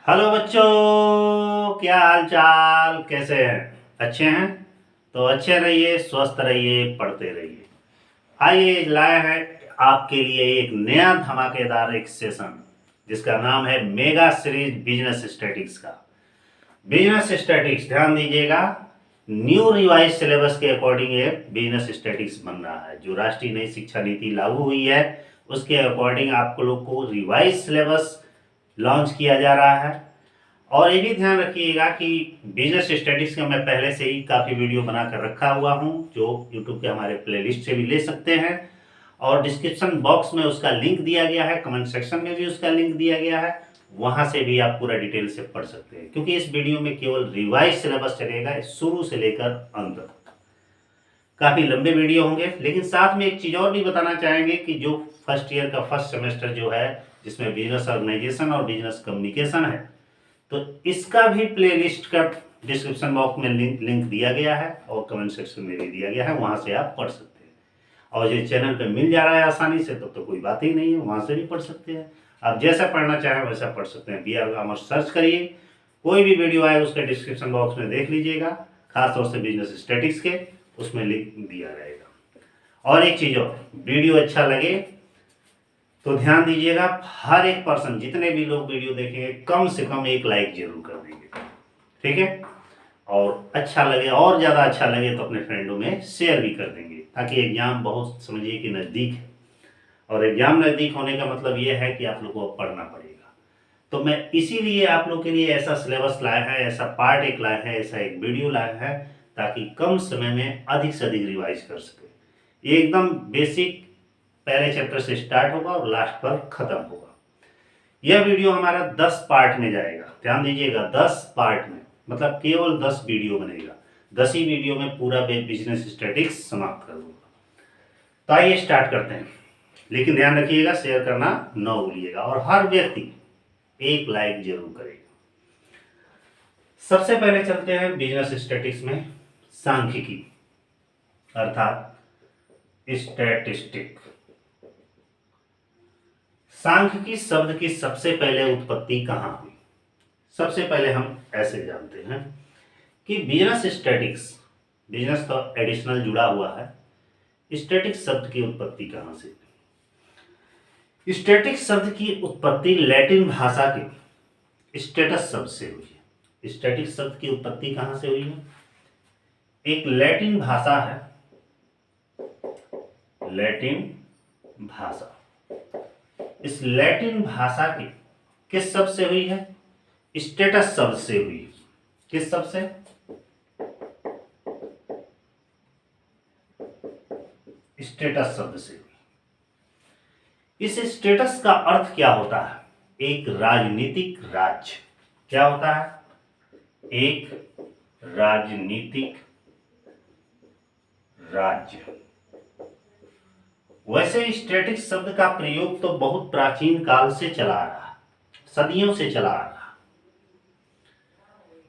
Hello बच्चों, क्या हाल चाल, कैसे हैं? अच्छे हैं? तो अच्छे रहिए, स्वस्थ रहिए, पढ़ते रहिए। आइए लाए हैं आपके लिए एक नया धमाकेदार एक सेशन, जिसका नाम है मेगा सीरीज बिजनेस स्टैटिक्स का। बिजनेस स्टैटिक्स, ध्यान दीजिएगा, न्यू रिवाइज सिलेबस के अकॉर्डिंग ये बिजनेस स्टैटिक्स बन रहा है। जो राष्ट्रीय नई शिक्षा नीति लागू हुई है उसके अकॉर्डिंग आप लोग को रिवाइज सिलेबस लॉन्च किया जा रहा है। और ये भी ध्यान रखिएगा कि बिजनेस स्टडीज का मैं पहले से ही काफ़ी वीडियो बनाकर रखा हुआ हूँ, जो यूट्यूब के हमारे प्लेलिस्ट से भी ले सकते हैं। और डिस्क्रिप्शन बॉक्स में उसका लिंक दिया गया है, कमेंट सेक्शन में भी उसका लिंक दिया गया है, वहाँ से भी आप पूरा डिटेल से पढ़ सकते हैं। क्योंकि इस वीडियो में केवल रिवाइज सिलेबस चलेगा, शुरू से लेकर अंत तक। काफ़ी लंबे वीडियो होंगे, लेकिन साथ में एक चीज़ और भी बताना चाहेंगे कि जो फर्स्ट ईयर का फर्स्ट सेमेस्टर जो है, जिसमें बिजनेस ऑर्गेनाइजेशन और बिजनेस कम्युनिकेशन है, तो इसका भी प्लेलिस्ट का डिस्क्रिप्शन बॉक्स में लिंक दिया गया है और कमेंट सेक्शन में भी दिया गया है, वहाँ से आप पढ़ सकते हैं। और ये चैनल पे मिल जा रहा है आसानी से, तब तो कोई बात ही नहीं है, वहाँ से भी पढ़ सकते हैं। आप जैसा पढ़ना चाहें वैसा पढ़ सकते हैं। BR कॉमर्स सर्च करिए, कोई भी वीडियो आए उसके डिस्क्रिप्शन बॉक्स में देख लीजिएगा, खासतौर से बिजनेस स्टैटिक्स के, उसमें लिंक दिया रहेगा। और एक चीज़ और, वीडियो अच्छा लगे तो ध्यान दीजिएगा, हर एक पर्सन, जितने भी लोग वीडियो देखेंगे, कम से कम एक लाइक जरूर कर देंगे, ठीक है? और अच्छा लगे, और ज़्यादा अच्छा लगे तो अपने फ्रेंडों में शेयर भी कर देंगे, ताकि एग्ज़ाम बहुत समझिए कि नज़दीक है। और एग्ज़ाम नज़दीक होने का मतलब ये है कि आप लोग को अब पढ़ना पड़ेगा। तो मैं इसीलिए आप लोग के लिए ऐसा सिलेबस लाया है, ऐसा पार्ट एक लाया है, ऐसा एक वीडियो लाया है, ताकि कम समय में अधिक से अधिक रिवाइज कर सके। ये एकदम बेसिक पहले चैप्टर से स्टार्ट होगा और लास्ट पर खत्म होगा। यह वीडियो हमारा 10 पार्ट में जाएगा, ध्यान दीजिएगा, 10 पार्ट में, मतलब केवल 10 वीडियो बनेगा। 10 ही वीडियो में पूरा बिजनेस स्टैटिक्स समाप्त कर दूंगा। तो आइए स्टार्ट करते हैं, लेकिन ध्यान रखिएगा शेयर करना न भूलिएगा, और हर व्यक्ति एक लाइक जरूर करेगा। सबसे पहले चलते हैं बिजनेस स्टैटिक्स में सांख्यिकी अर्थात स्टैटिस्टिक। सांख्यिकी शब्द की सबसे पहले उत्पत्ति कहाँ हुई? सबसे पहले हम ऐसे जानते हैं कि बिजनेस स्टैटिक्स, बिजनेस का एडिशनल जुड़ा हुआ है, स्टैटिक्स शब्द की उत्पत्ति कहाँ से? स्टैटिक्स शब्द की उत्पत्ति लैटिन भाषा के स्टेटस शब्द से हुई है। स्टैटिक्स शब्द की उत्पत्ति कहाँ से हुई है? एक लैटिन भाषा है, लैटिन भाषा, इस लैटिन भाषा की किस शब्द से हुई है? स्टेटस शब्द से हुई। किस शब्द से? स्टेटस शब्द से हुई। इस स्टेटस का अर्थ क्या होता है? एक राजनीतिक राज्य। क्या होता है? एक राजनीतिक राज्य। वैसे स्टैटिक शब्द का प्रयोग तो बहुत प्राचीन काल से चला आ रहा, सदियों से चला आ रहा,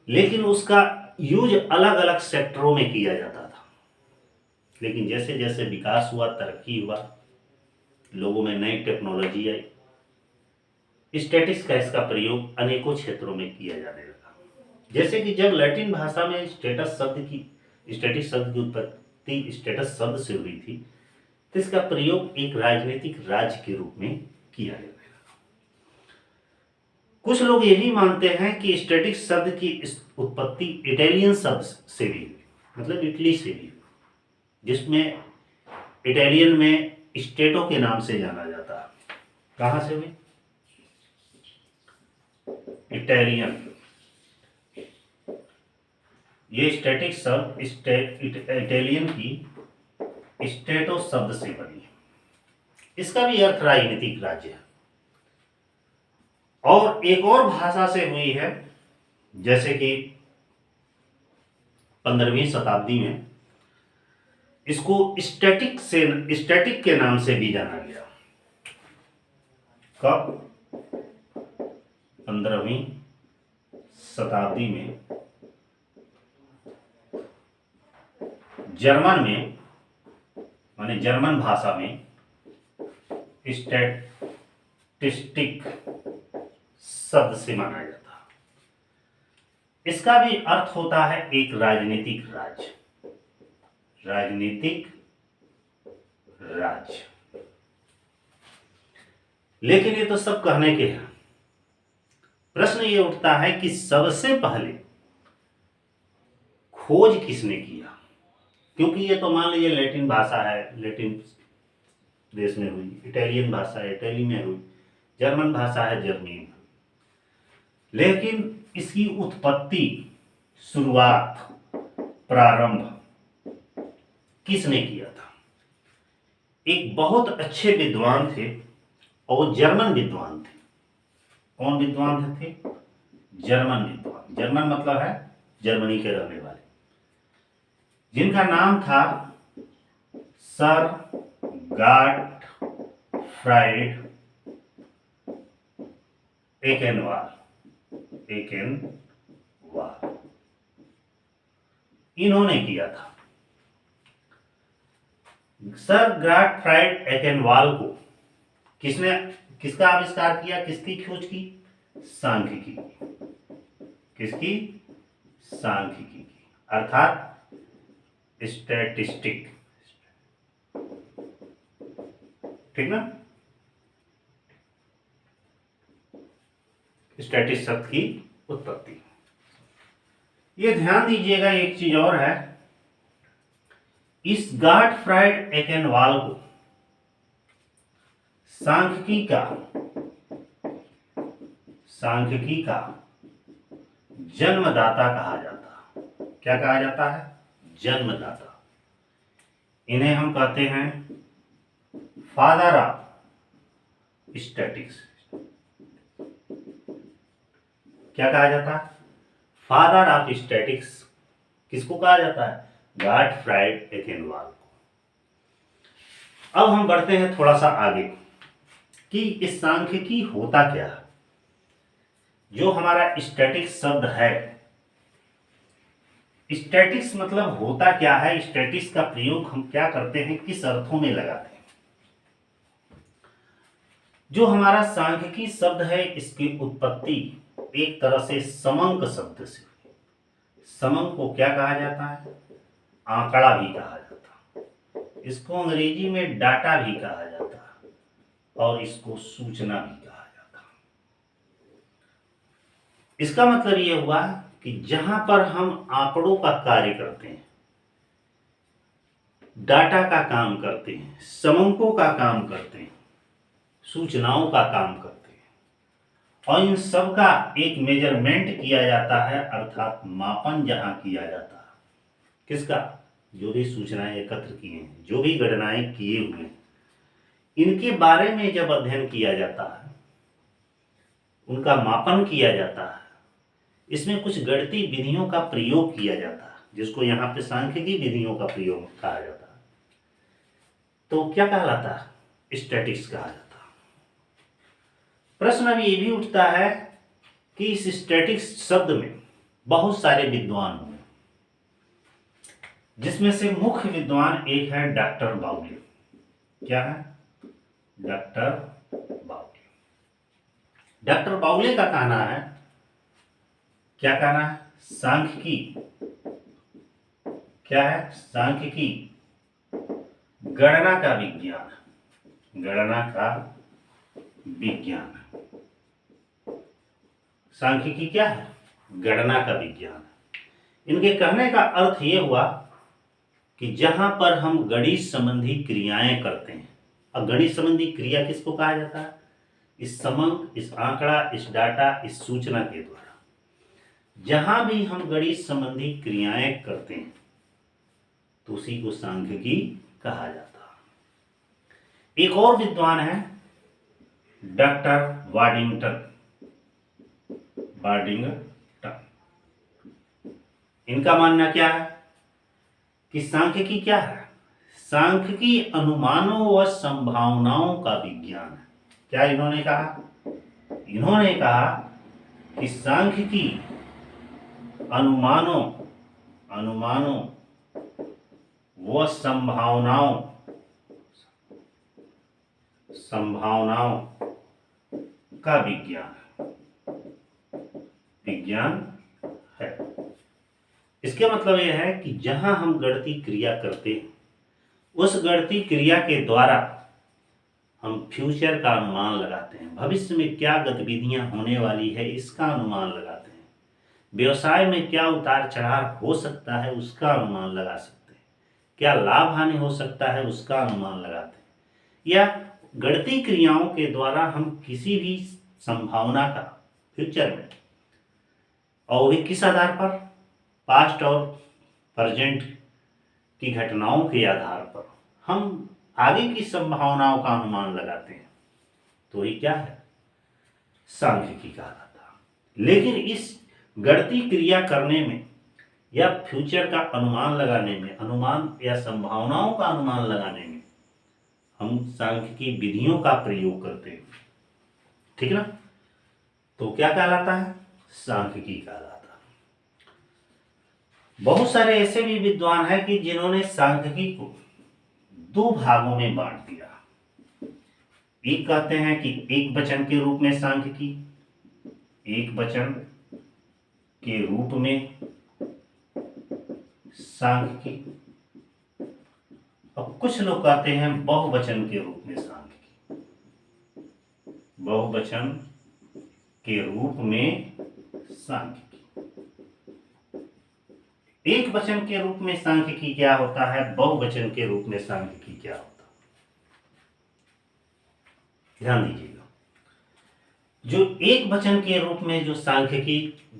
लेकिन उसका यूज अलग अलग सेक्टरों में किया जाता था। लेकिन जैसे जैसे विकास हुआ, तरक्की हुआ, लोगों में नई टेक्नोलॉजी आई, स्टैटिक्स का इसका प्रयोग अनेकों क्षेत्रों में किया जाने लगा। जैसे कि जब लैटिन भाषा में स्टेटस शब्द की, स्टैटिक शब्द की उत्पत्ति स्टेटस शब्द से हुई थी, तो इसका प्रयोग एक राजनीतिक राज्य के रूप में किया गया। कुछ लोग ये भी मानते हैं कि स्टैटिक शब्द की उत्पत्ति इटालियन शब्द से भी हुई, मतलब इटली से भी, जिसमें इटालियन में स्टेटों के नाम से जाना जाता है। कहाँ से हुई? इटालियन। ये स्टैटिक शब्द इटालियन की स्टेटो शब्द से बनी है। इसका भी अर्थ राजनीतिक राज्य है। और एक और भाषा से हुई है, जैसे कि 15वीं शताब्दी में इसको स्टैटिक के नाम से भी जाना गया। कब? 15वीं शताब्दी में जर्मन में, माने जर्मन भाषा में स्टैटिस्टिक शब्द से माना जाता। इसका भी अर्थ होता है एक राजनीतिक राज्य, राजनीतिक राज्य। लेकिन ये तो सब कहने के हैं। प्रश्न ये उठता है कि सबसे पहले खोज किसने किया? क्योंकि ये तो मान लीजिए लैटिन भाषा है, लैटिन देश में हुई, इटालियन भाषा है इटली में हुई, जर्मन भाषा है जर्मनी में, लेकिन इसकी उत्पत्ति, शुरुआत, प्रारंभ किसने किया था? एक बहुत अच्छे विद्वान थे और वो जर्मन विद्वान थे। कौन विद्वान थे? जर्मन विद्वान। जर्मन मतलब है जर्मनी के रहने वाले, जिनका नाम था सर गाटफ्राइड एकेनवाल। इन्होंने किया था। सर गाटफ्राइड एकेनवाल को किसका आविष्कार किया? किसकी खोज की? सांख्यिकी की। किसकी? सांख्यिकी की, अर्थात स्टैटिस्टिक। ठीक ना? स्टैटिस शब्द की उत्पत्ति। ये ध्यान दीजिएगा, एक चीज और है, इस गाटफ्राइड एकेनवाल को सांख्यिकी का जन्मदाता कहा जाता। क्या कहा जाता है? जन्मदाता। इन्हें हम कहते हैं फादर ऑफ स्टैटिक्स। क्या कहा जाता है? Father of statics. किसको कहा जाता है? गाटफ्राइड एकेनवाल को। अब हम बढ़ते हैं थोड़ा सा आगे कि इस सांख्यिकी होता क्या है। जो हमारा स्टैटिक्स शब्द है, स्टैटिक्स मतलब होता क्या है, स्टैटिक्स का प्रयोग हम क्या करते हैं, किस अर्थों में लगाते हैं। जो हमारा सांख्यिकी शब्द है, इसकी उत्पत्ति एक तरह से समंक शब्द से। समंक को क्या कहा जाता है? आंकड़ा भी कहा जाता है। इसको अंग्रेजी में डाटा भी कहा जाता है और इसको सूचना भी कहा जाता है। इसका मतलब यह हुआ कि जहां पर हम आंकड़ों का कार्य करते हैं, डाटा का काम करते हैं, समंकों का काम करते हैं, सूचनाओं का काम करते हैं, और इन सब का एक मेजरमेंट किया जाता है, अर्थात मापन जहां किया जाता है। किसका? जो भी सूचनाएं एकत्र किए हैं, जो भी गणनाएं किए हुए हैं, इनके बारे में जब अध्ययन किया जाता है, उनका मापन किया जाता है, इसमें कुछ गणितीय विधियों का प्रयोग किया जाता है, जिसको यहाँ पे सांख्यिकी विधियों का प्रयोग कहा जाता है, तो क्या कहलाता है? स्टैटिक्स कहा जाता है। प्रश्न अब ये भी उठता है कि इस स्टैटिक्स शब्द में बहुत सारे विद्वान हुए, जिसमें से मुख्य विद्वान एक है डॉक्टर बाउले। क्या है? डॉक्टर बाउले। डॉक्टर बाउले का कहना है, क्या कहना है? सांख्यिकी क्या है? सांख्यिकी गणना का विज्ञान है। गणना का विज्ञान। सांख्यिकी क्या है? गणना का विज्ञान। इनके कहने का अर्थ यह हुआ कि जहां पर हम गणित संबंधी क्रियाएं करते हैं, और गणित संबंधी क्रिया किसको कहा जाता है? इस समंक, इस आंकड़ा, इस डाटा, इस सूचना के द्वारा जहां भी हम गणित संबंधी क्रियाएं करते हैं, तो उसी को सांख्यिकी कहा जाता है। एक और विद्वान है डॉक्टर वाडिंगटन। इनका मानना क्या है कि सांख्यिकी क्या है? सांख्यिकी अनुमानों व संभावनाओं का विज्ञान है। क्या इन्होंने कहा? इन्होंने कहा कि सांख्यिकी अनुमानों व संभावनाओं का विज्ञान है। है। इसके मतलब यह है कि जहां हम गणती क्रिया करते हैं उस गणती क्रिया के द्वारा हम फ्यूचर का अनुमान लगाते हैं, भविष्य में क्या गतिविधियां होने वाली है इसका अनुमान लगाते हैं, व्यवसाय में क्या उतार चढ़ाव हो सकता है उसका अनुमान लगा सकते हैं, क्या लाभ हानि हो सकता है उसका अनुमान लगाते हैं, या गणती क्रियाओं के द्वारा हम किसी भी संभावना का फ्यूचर में, और भी किस आधार पर, पास्ट और प्रेजेंट की घटनाओं के आधार पर हम आगे की संभावनाओं का अनुमान लगाते हैं। तो ये क्या है, सांख्यिकी कहलाता है। लेकिन इस गणती क्रिया करने में या फ्यूचर का अनुमान लगाने में, अनुमान या संभावनाओं का अनुमान लगाने में हम सांख्यिकी विधियों का प्रयोग करते हैं, ठीक ना। तो क्या कहलाता है, सांख्यिकी कहलाता है। बहुत सारे ऐसे भी विद्वान हैं कि जिन्होंने सांख्यिकी को दो भागों में बांट दिया। एक कहते हैं कि एक वचन के रूप में सांख्यिकी, एक वचन के रूप में सांख्यिकी, और कुछ लोग कहते हैं बहुवचन के रूप में सांख्यिकी, बहुवचन के रूप में सांख्यिकी। एक वचन के रूप में सांख्यिकी क्या होता है, बहुवचन के रूप में सांख्यिकी क्या होता है, ध्यान दीजिएगा। जो एक वचन के रूप में जो सांख्यिकी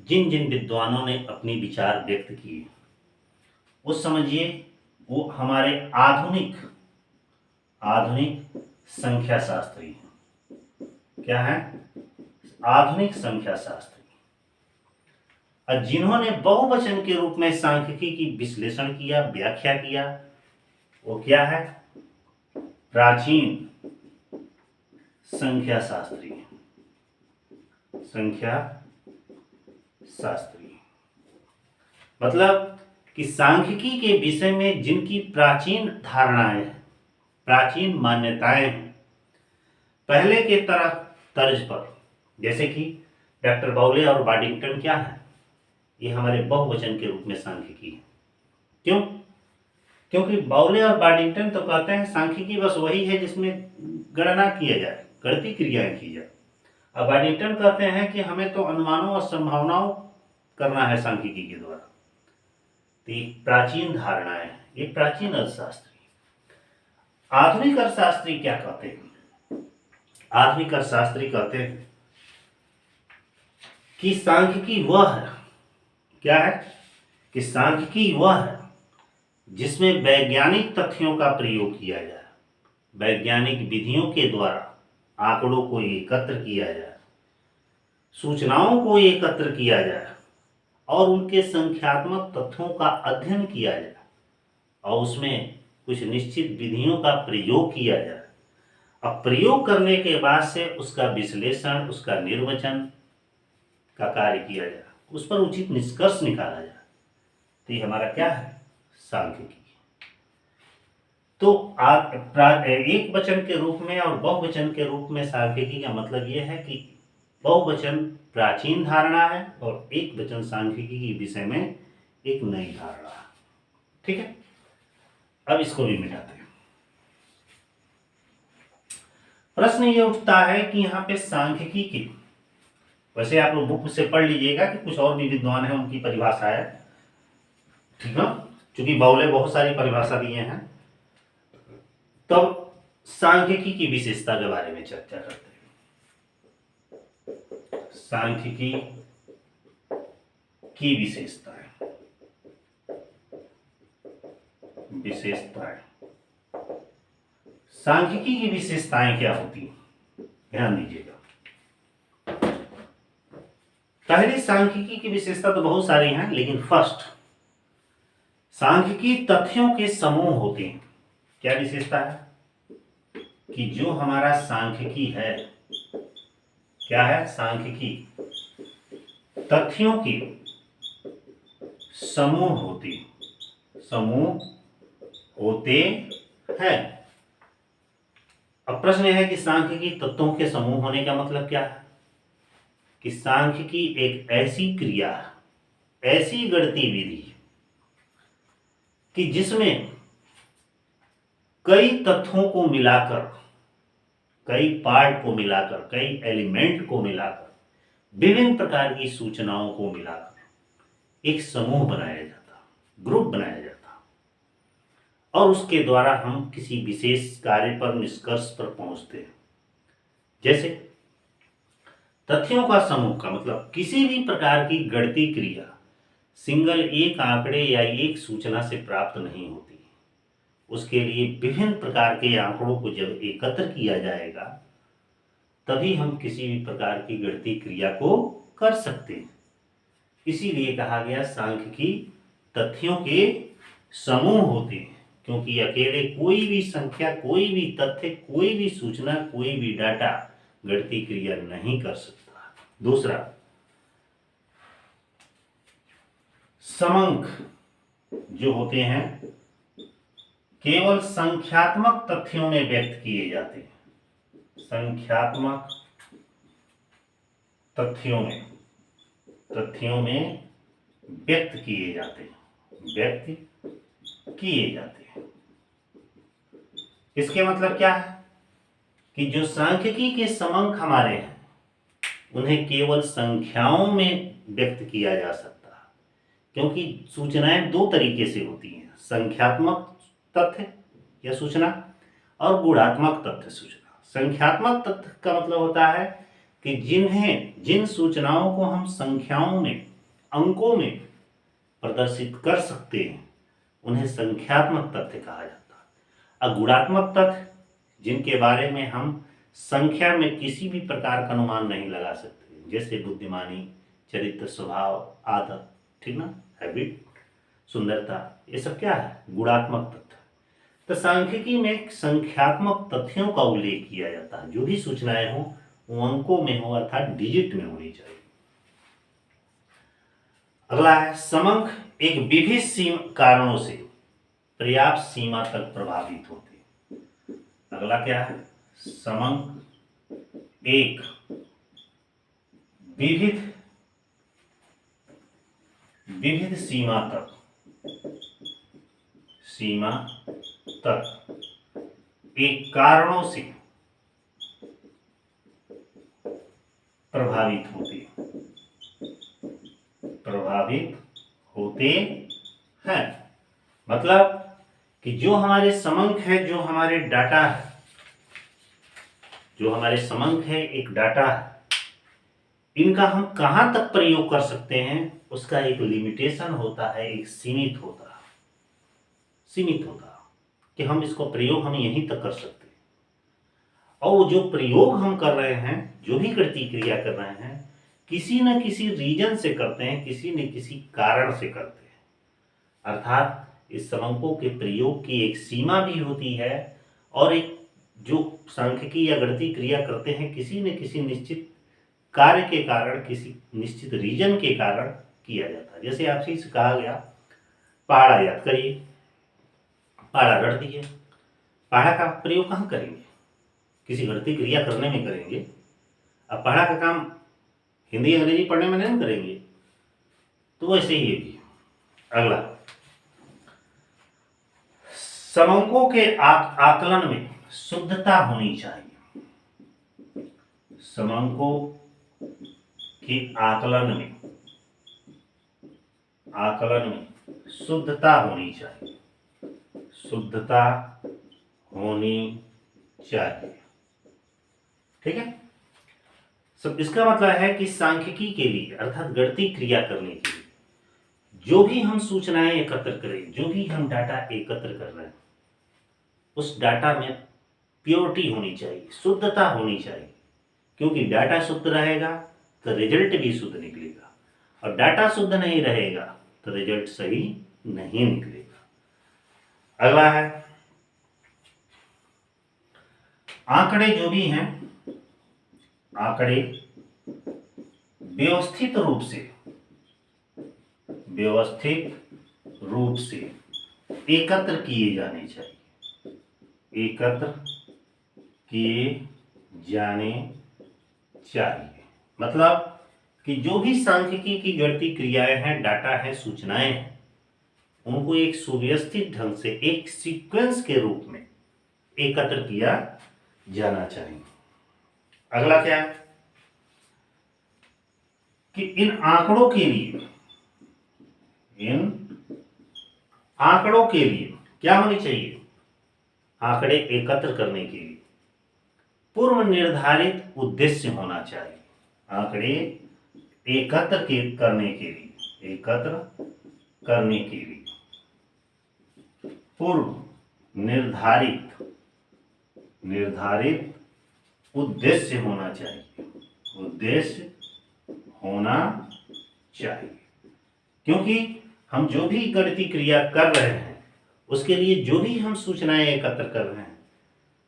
जिन जिन विद्वानों ने अपनी विचार व्यक्त किए, वो समझिए वो हमारे आधुनिक संख्या शास्त्री हैं। क्या है, आधुनिक संख्या शास्त्री। और जिन्होंने बहुवचन के रूप में सांख्यिकी की विश्लेषण किया, व्याख्या किया, वो क्या है, प्राचीन संख्या शास्त्री, संख्या शास्त्री। मतलब कि सांख्यिकी के विषय में जिनकी प्राचीन धारणाएं, प्राचीन मान्यताएं हैं, पहले के तरह तर्ज पर, जैसे कि डॉक्टर बाउले और बाडिंगटन क्या है, ये हमारे बहुवचन के रूप में सांख्यिकी है। क्यों, क्योंकि बाउले और बाडिंगटन तो कहते हैं सांख्यिकी बस वही है जिसमें गणना किया जाए, गणती क्रियाएं की जाए। अब बाडिंगटन कहते हैं कि हमें तो अनुमानों और संभावनाओं करना है सांख्यिकी के द्वारा। तो ये प्राचीन धारणाएं, ये प्राचीन अर्थशास्त्री। आधुनिक अर्थशास्त्री क्या कहते हैं, आधुनिक अर्थशास्त्री कहते हैं कि सांख्यिकी वह है, क्या है, कि सांख्यिकी वह है जिसमें वैज्ञानिक तथ्यों का प्रयोग किया जाए, वैज्ञानिक विधियों के द्वारा आंकड़ों को एकत्र किया जाए, सूचनाओं को एकत्र किया जाए और उनके संख्यात्मक तथ्यों का अध्ययन किया जाए और उसमें कुछ निश्चित विधियों का प्रयोग किया जाए। अब प्रयोग करने के बाद से उसका विश्लेषण, उसका निर्वचन का कार्य किया जाए, उस पर उचित निष्कर्ष निकाला जाए। तो ये हमारा क्या है, सांख्यिकी। तो एक वचन के रूप में और बहुवचन के रूप में सांख्यिकी का मतलब यह है कि बहुवचन प्राचीन धारणा है और एक वचन सांख्यिकी के विषय में एक नई धारणा है, ठीक है। अब इसको भी मिटाते हैं। प्रश्न ये उठता है कि यहाँ पे सांख्यिकी की, वैसे आप लोग बुक से पढ़ लीजिएगा कि कुछ और भी विद्वान है उनकी परिभाषा है, ठीक है, क्योंकि बाउले बहुत सारी परिभाषा दिए हैं। तब सांख्यिकी की विशेषता के बारे में चर्चा करते हैं। सांख्यिकी की विशेषताएं, सांख्यिकी की विशेषताएं क्या होती हैं, ध्यान दीजिएगा। पहली सांख्यिकी की विशेषता तो बहुत सारी हैं, लेकिन फर्स्ट, सांख्यिकी तथ्यों के समूह होते हैं। क्या विशेषता है कि जो हमारा सांख्यिकी है, क्या है, सांख्यिकी तथ्यों के समूह होते हैं। अब प्रश्न यह है कि सांख्यिकी तत्वों के समूह होने का मतलब क्या है, कि सांख्यिकी एक ऐसी क्रिया है, ऐसी गणती विधि कि जिसमें कई तथ्यों को मिलाकर, कई पार्ट को मिलाकर, कई एलिमेंट को मिलाकर, विभिन्न प्रकार की सूचनाओं को मिलाकर एक समूह बनाया जाता, ग्रुप बनाया जाता, और उसके द्वारा हम किसी विशेष कार्य पर, निष्कर्ष पर पहुंचते हैं। जैसे तथ्यों का समूह का मतलब किसी भी प्रकार की गणती क्रिया सिंगल एक आंकड़े या एक सूचना से प्राप्त नहीं होती। उसके लिए विभिन्न प्रकार के आंकड़ों को जब एकत्र किया जाएगा तभी हम किसी भी प्रकार की गणती क्रिया को कर सकते हैं। इसीलिए कहा गया सांख्यिकी तथ्यों के समूह होते हैं, क्योंकि अकेले कोई भी संख्या, कोई भी तथ्य, कोई भी सूचना, कोई भी डाटा गणती क्रिया नहीं कर सकता। दूसरा, समंक जो होते हैं केवल संख्यात्मक तथ्यों में व्यक्त किए जाते हैं। संख्यात्मक तथ्यों में व्यक्त किए जाते हैं, व्यक्त किए जाते हैं। इसके मतलब क्या है कि जो सांख्यिकी के समंक हमारे हैं उन्हें केवल संख्याओं में व्यक्त किया जा सकता है, क्योंकि सूचनाएं दो तरीके से होती हैं, संख्यात्मक तथ्य या सूचना और गुणात्मक तथ्य सूचना। संख्यात्मक तथ्य का मतलब होता है कि जिन सूचनाओं को हम संख्याओं में, अंकों में प्रदर्शित कर सकते हैं उन्हें संख्यात्मक तथ्य कहा जाता है। और गुणात्मक तथ्य जिनके बारे में हम संख्या में किसी भी प्रकार का अनुमान नहीं लगा सकते, जैसे बुद्धिमानी, चरित्र, स्वभाव, आदत, ठीक ना, हैबिट, सुंदरता, ये सब क्या है, गुणात्मक तथ्य। तो सांख्यिकी में संख्यात्मक तथ्यों का उल्लेख किया जाता है। जो भी सूचनाएं हो वो अंकों में हो, अर्थात डिजिट में होनी चाहिए। अगला है समंक एक विभिन्न कारणों से पर्याप्त सीमा तक प्रभावित होते। अगला क्या है, समंक एक विविध सीमा तक एक कारणों से प्रभावित होते हैं। मतलब कि जो हमारे समंक है, जो हमारे डाटा है, जो हमारे समंक है, एक डाटा है, इनका हम कहां तक प्रयोग कर सकते हैं उसका एक लिमिटेशन होता है, एक सीमित होता कि हम इसको प्रयोग हम यहीं तक कर सकते हैं। और जो प्रयोग हम कर रहे हैं, जो भी गणती क्रिया कर रहे हैं, किसी न किसी रीजन से करते हैं, किसी न किसी कारण से करते हैं। अर्थात इस समंकों के प्रयोग की एक सीमा भी होती है, और एक जो सांख्यिकी या गणती क्रिया करते हैं किसी न किसी निश्चित कार्य के कारण, किसी निश्चित रीजन के कारण किया जाता है। जैसे आपसे कहा गया पहाड़ा याद करिए, पहाड़ा रट दिए, पहाड़ा का प्रयोग कहाँ करेंगे, किसी गणती क्रिया करने में करेंगे। अब पहाड़ा का काम हिंदी अंग्रेजी पढ़ने में नहीं करेंगे, तो वैसे ही ये भी। अगला, समंकों के आकलन में शुद्धता होनी चाहिए। समंकों के आकलन में शुद्धता होनी चाहिए, शुद्धता होनी चाहिए, ठीक है। सब इसका मतलब है कि सांख्यिकी के लिए, अर्थात गणती क्रिया करने के लिए जो भी हम सूचनाएं एकत्र करें, जो भी हम डाटा एकत्र कर रहे हैं, उस डाटा में प्योरिटी होनी चाहिए, शुद्धता होनी चाहिए। क्योंकि डाटा शुद्ध रहेगा तो रिजल्ट भी शुद्ध निकलेगा, और डाटा शुद्ध नहीं रहेगा तो रिजल्ट सही नहीं निकलेगा। अगला है, आंकड़े जो भी हैं, आंकड़े व्यवस्थित रूप से एकत्र किए जाने चाहिए, एकत्र किए जाने चाहिए। मतलब कि जो भी सांख्यिकी की गणितीय क्रियाएं हैं, डाटा है, सूचनाएं हैं, उनको एक सुव्यवस्थित ढंग से एक सीक्वेंस के रूप में एकत्र किया जाना चाहिए। अगला क्या है कि इन आंकड़ों के लिए क्या होनी चाहिए? आंकड़े एकत्र करने के लिए पूर्व निर्धारित उद्देश्य होना चाहिए। आंकड़े एकत्र करने के लिए पूर्व निर्धारित उद्देश्य होना चाहिए। क्योंकि हम जो भी गणितीय क्रिया कर रहे हैं, उसके लिए जो भी हम सूचनाएं एकत्र कर रहे हैं,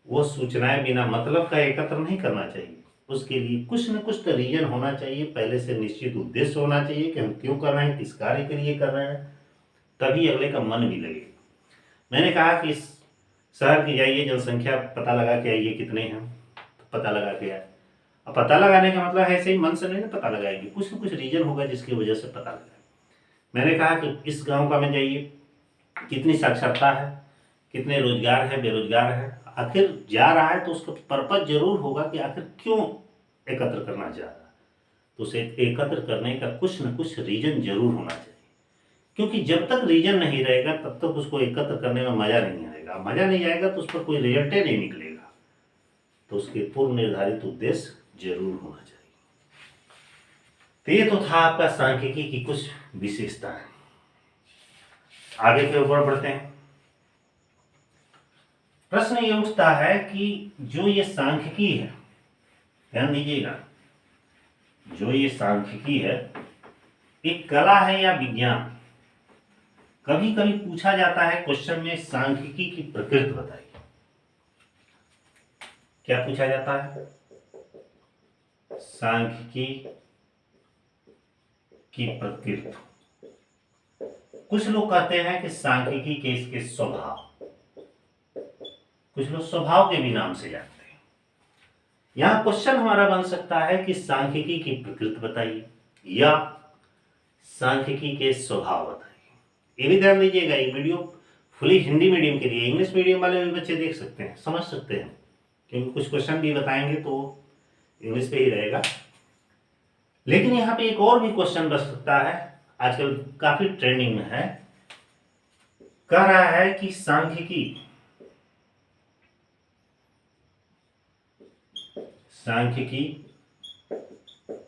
वो सूचनाएं बिना मतलब का एकत्र नहीं करना चाहिए। उसके लिए कुछ न कुछ तो रीजन होना चाहिए, पहले से निश्चित उद्देश्य होना चाहिए कि हम क्यों कर रहे हैं, किस कार्य के लिए कर रहे हैं, तभी अगले का मन भी लगे। मैंने कहा कि इस शहर की जाइए, जनसंख्या पता लगा के आइए कितने हैं, तो पता लगा के आए। अब पता लगाने का मतलब ऐसे ही मन से नहीं ना पता लगाएंगे, कुछ न कुछ रीजन होगा जिसकी वजह से पता लगा। मैंने कहा कि इस गांव का में जाइए, कितनी साक्षरता है, कितने रोजगार है, बेरोजगार है, आखिर जा रहा है तो उसका पर्पज जरूर होगा कि आखिर क्यों एकत्र करना चाह रहा है। तो उसे एकत्र करने का कुछ न कुछ रीजन जरूर होना चाहिए, क्योंकि जब तक रीजन नहीं रहेगा तब तक उसको एकत्र करने में मजा नहीं आएगा। मजा नहीं आएगा तो उस पर कोई रिजल्ट नहीं निकलेगा। तो उसके पूर्व निर्धारित उद्देश्य जरूर होना चाहिए। तो ये तो था आपका सांख्यिकी की कुछ विशेषताएं। आगे के ऊपर बढ़ते हैं। प्रश्न ये उठता है कि जो ये सांख्यिकी है, ध्यान दीजिएगा, जो ये सांख्यिकी है एक कला है या विज्ञान? कभी कभी पूछा जाता है क्वेश्चन में, सांख्यिकी की प्रकृति बताइए। क्या पूछा जाता है? सांख्यिकी की प्रकृति। कुछ लोग कहते हैं कि सांख्यिकी के इसके स्वभाव, कुछ लोग स्वभाव के भी नाम से जानते हैं। यहां क्वेश्चन हमारा बन सकता है कि सांख्यिकी की प्रकृति बताइए या सांख्यिकी के स्वभाव बताइए। ये भी ध्यान दीजिएगा, ये वीडियो फुली हिंदी मीडियम के लिए, इंग्लिश मीडियम वाले भी बच्चे देख सकते हैं, समझ सकते हैं, क्योंकि कुछ क्वेश्चन भी बताएंगे तो इंग्लिश पे ही रहेगा। लेकिन यहाँ पे एक और भी क्वेश्चन बन सकता है, आजकल काफी ट्रेंडिंग में है। कह रहा है कि सांख्यिकी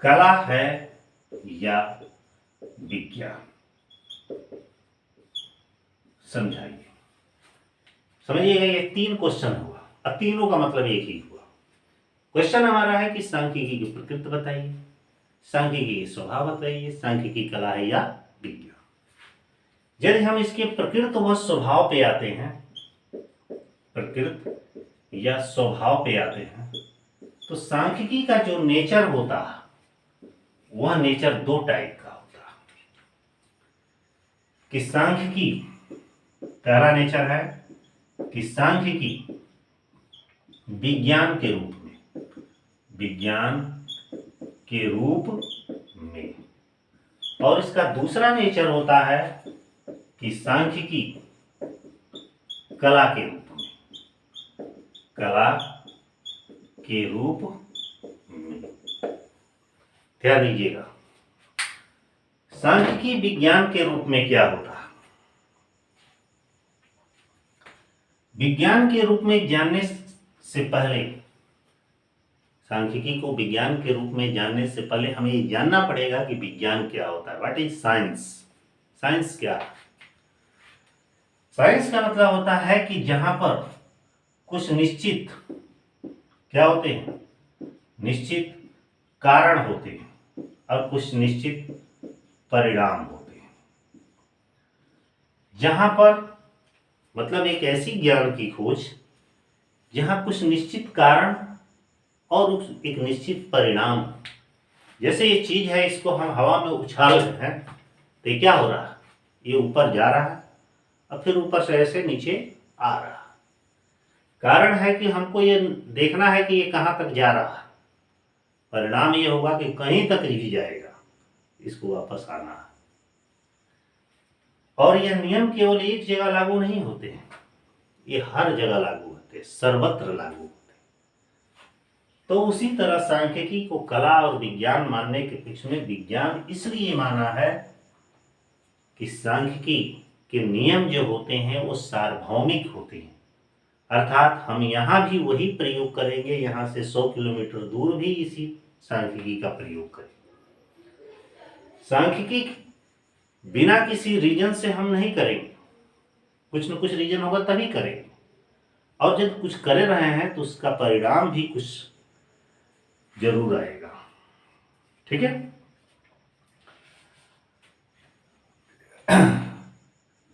कला है या विज्ञान? समझाइए। समझिएगा, ये 3 क्वेश्चन हुआ। अब तीनों का मतलब एक ही हुआ। क्वेश्चन हमारा है कि सांख्यिकी की प्रकृति बताइए, सांख्यिकी के स्वभाव बताइए, सांख्यिकी कला है या विज्ञान। यदि हम इसके प्रकृति व स्वभाव पे आते हैं, प्रकृति या स्वभाव पे आते हैं, तो सांख्यिकी का जो नेचर होता है वह नेचर 2 टाइप का होता है। कि सांख्यिकी, पहला नेचर है कि सांख्यिकी विज्ञान के रूप में, और इसका दूसरा नेचर होता है कि सांख्यिकी कला के रूप में। ध्यान दीजिएगा, सांख्यिकी विज्ञान के रूप में क्या होता है? विज्ञान के रूप में जानने से पहले, सांख्यिकी को विज्ञान के रूप में जानने से पहले हमें ये जानना पड़ेगा कि विज्ञान क्या होता है। What is science? साइंस क्या है? साइंस का मतलब होता है कि जहां पर कुछ निश्चित क्या होते हैं, निश्चित कारण होते हैं और कुछ निश्चित परिणाम होते हैं। जहां पर मतलब एक ऐसी ज्ञान की खोज जहां कुछ निश्चित कारण और एक निश्चित परिणाम। जैसे ये चीज है, इसको हम हवा में उछाल रहे हैं तो ये क्या हो रहा है, ये ऊपर जा रहा है और फिर ऊपर से ऐसे नीचे आ रहा है। कारण है कि हमको ये देखना है कि ये कहां तक जा रहा है, परिणाम ये होगा कि कहीं तक ही जाएगा। इसको वापस आना है। और यह नियम केवल एक जगह लागू नहीं होते हैं, ये हर जगह लागू होते हैं, सर्वत्र लागू होते हैं। तो उसी तरह सांख्यिकी को कला और विज्ञान मानने के पीछे में विज्ञान इसलिए माना है कि सांख्यिकी के नियम जो होते हैं वो सार्वभौमिक होते हैं, अर्थात हम यहाँ भी वही प्रयोग करेंगे, यहाँ से 100 किलोमीटर दूर भी इसी सांख्यिकी का प्रयोग करेंगे। सांख्यिकी बिना किसी रीजन से हम नहीं करेंगे, कुछ न कुछ रीजन होगा तभी करेंगे, और जब कुछ कर रहे हैं तो उसका परिणाम भी कुछ जरूर आएगा। ठीक है।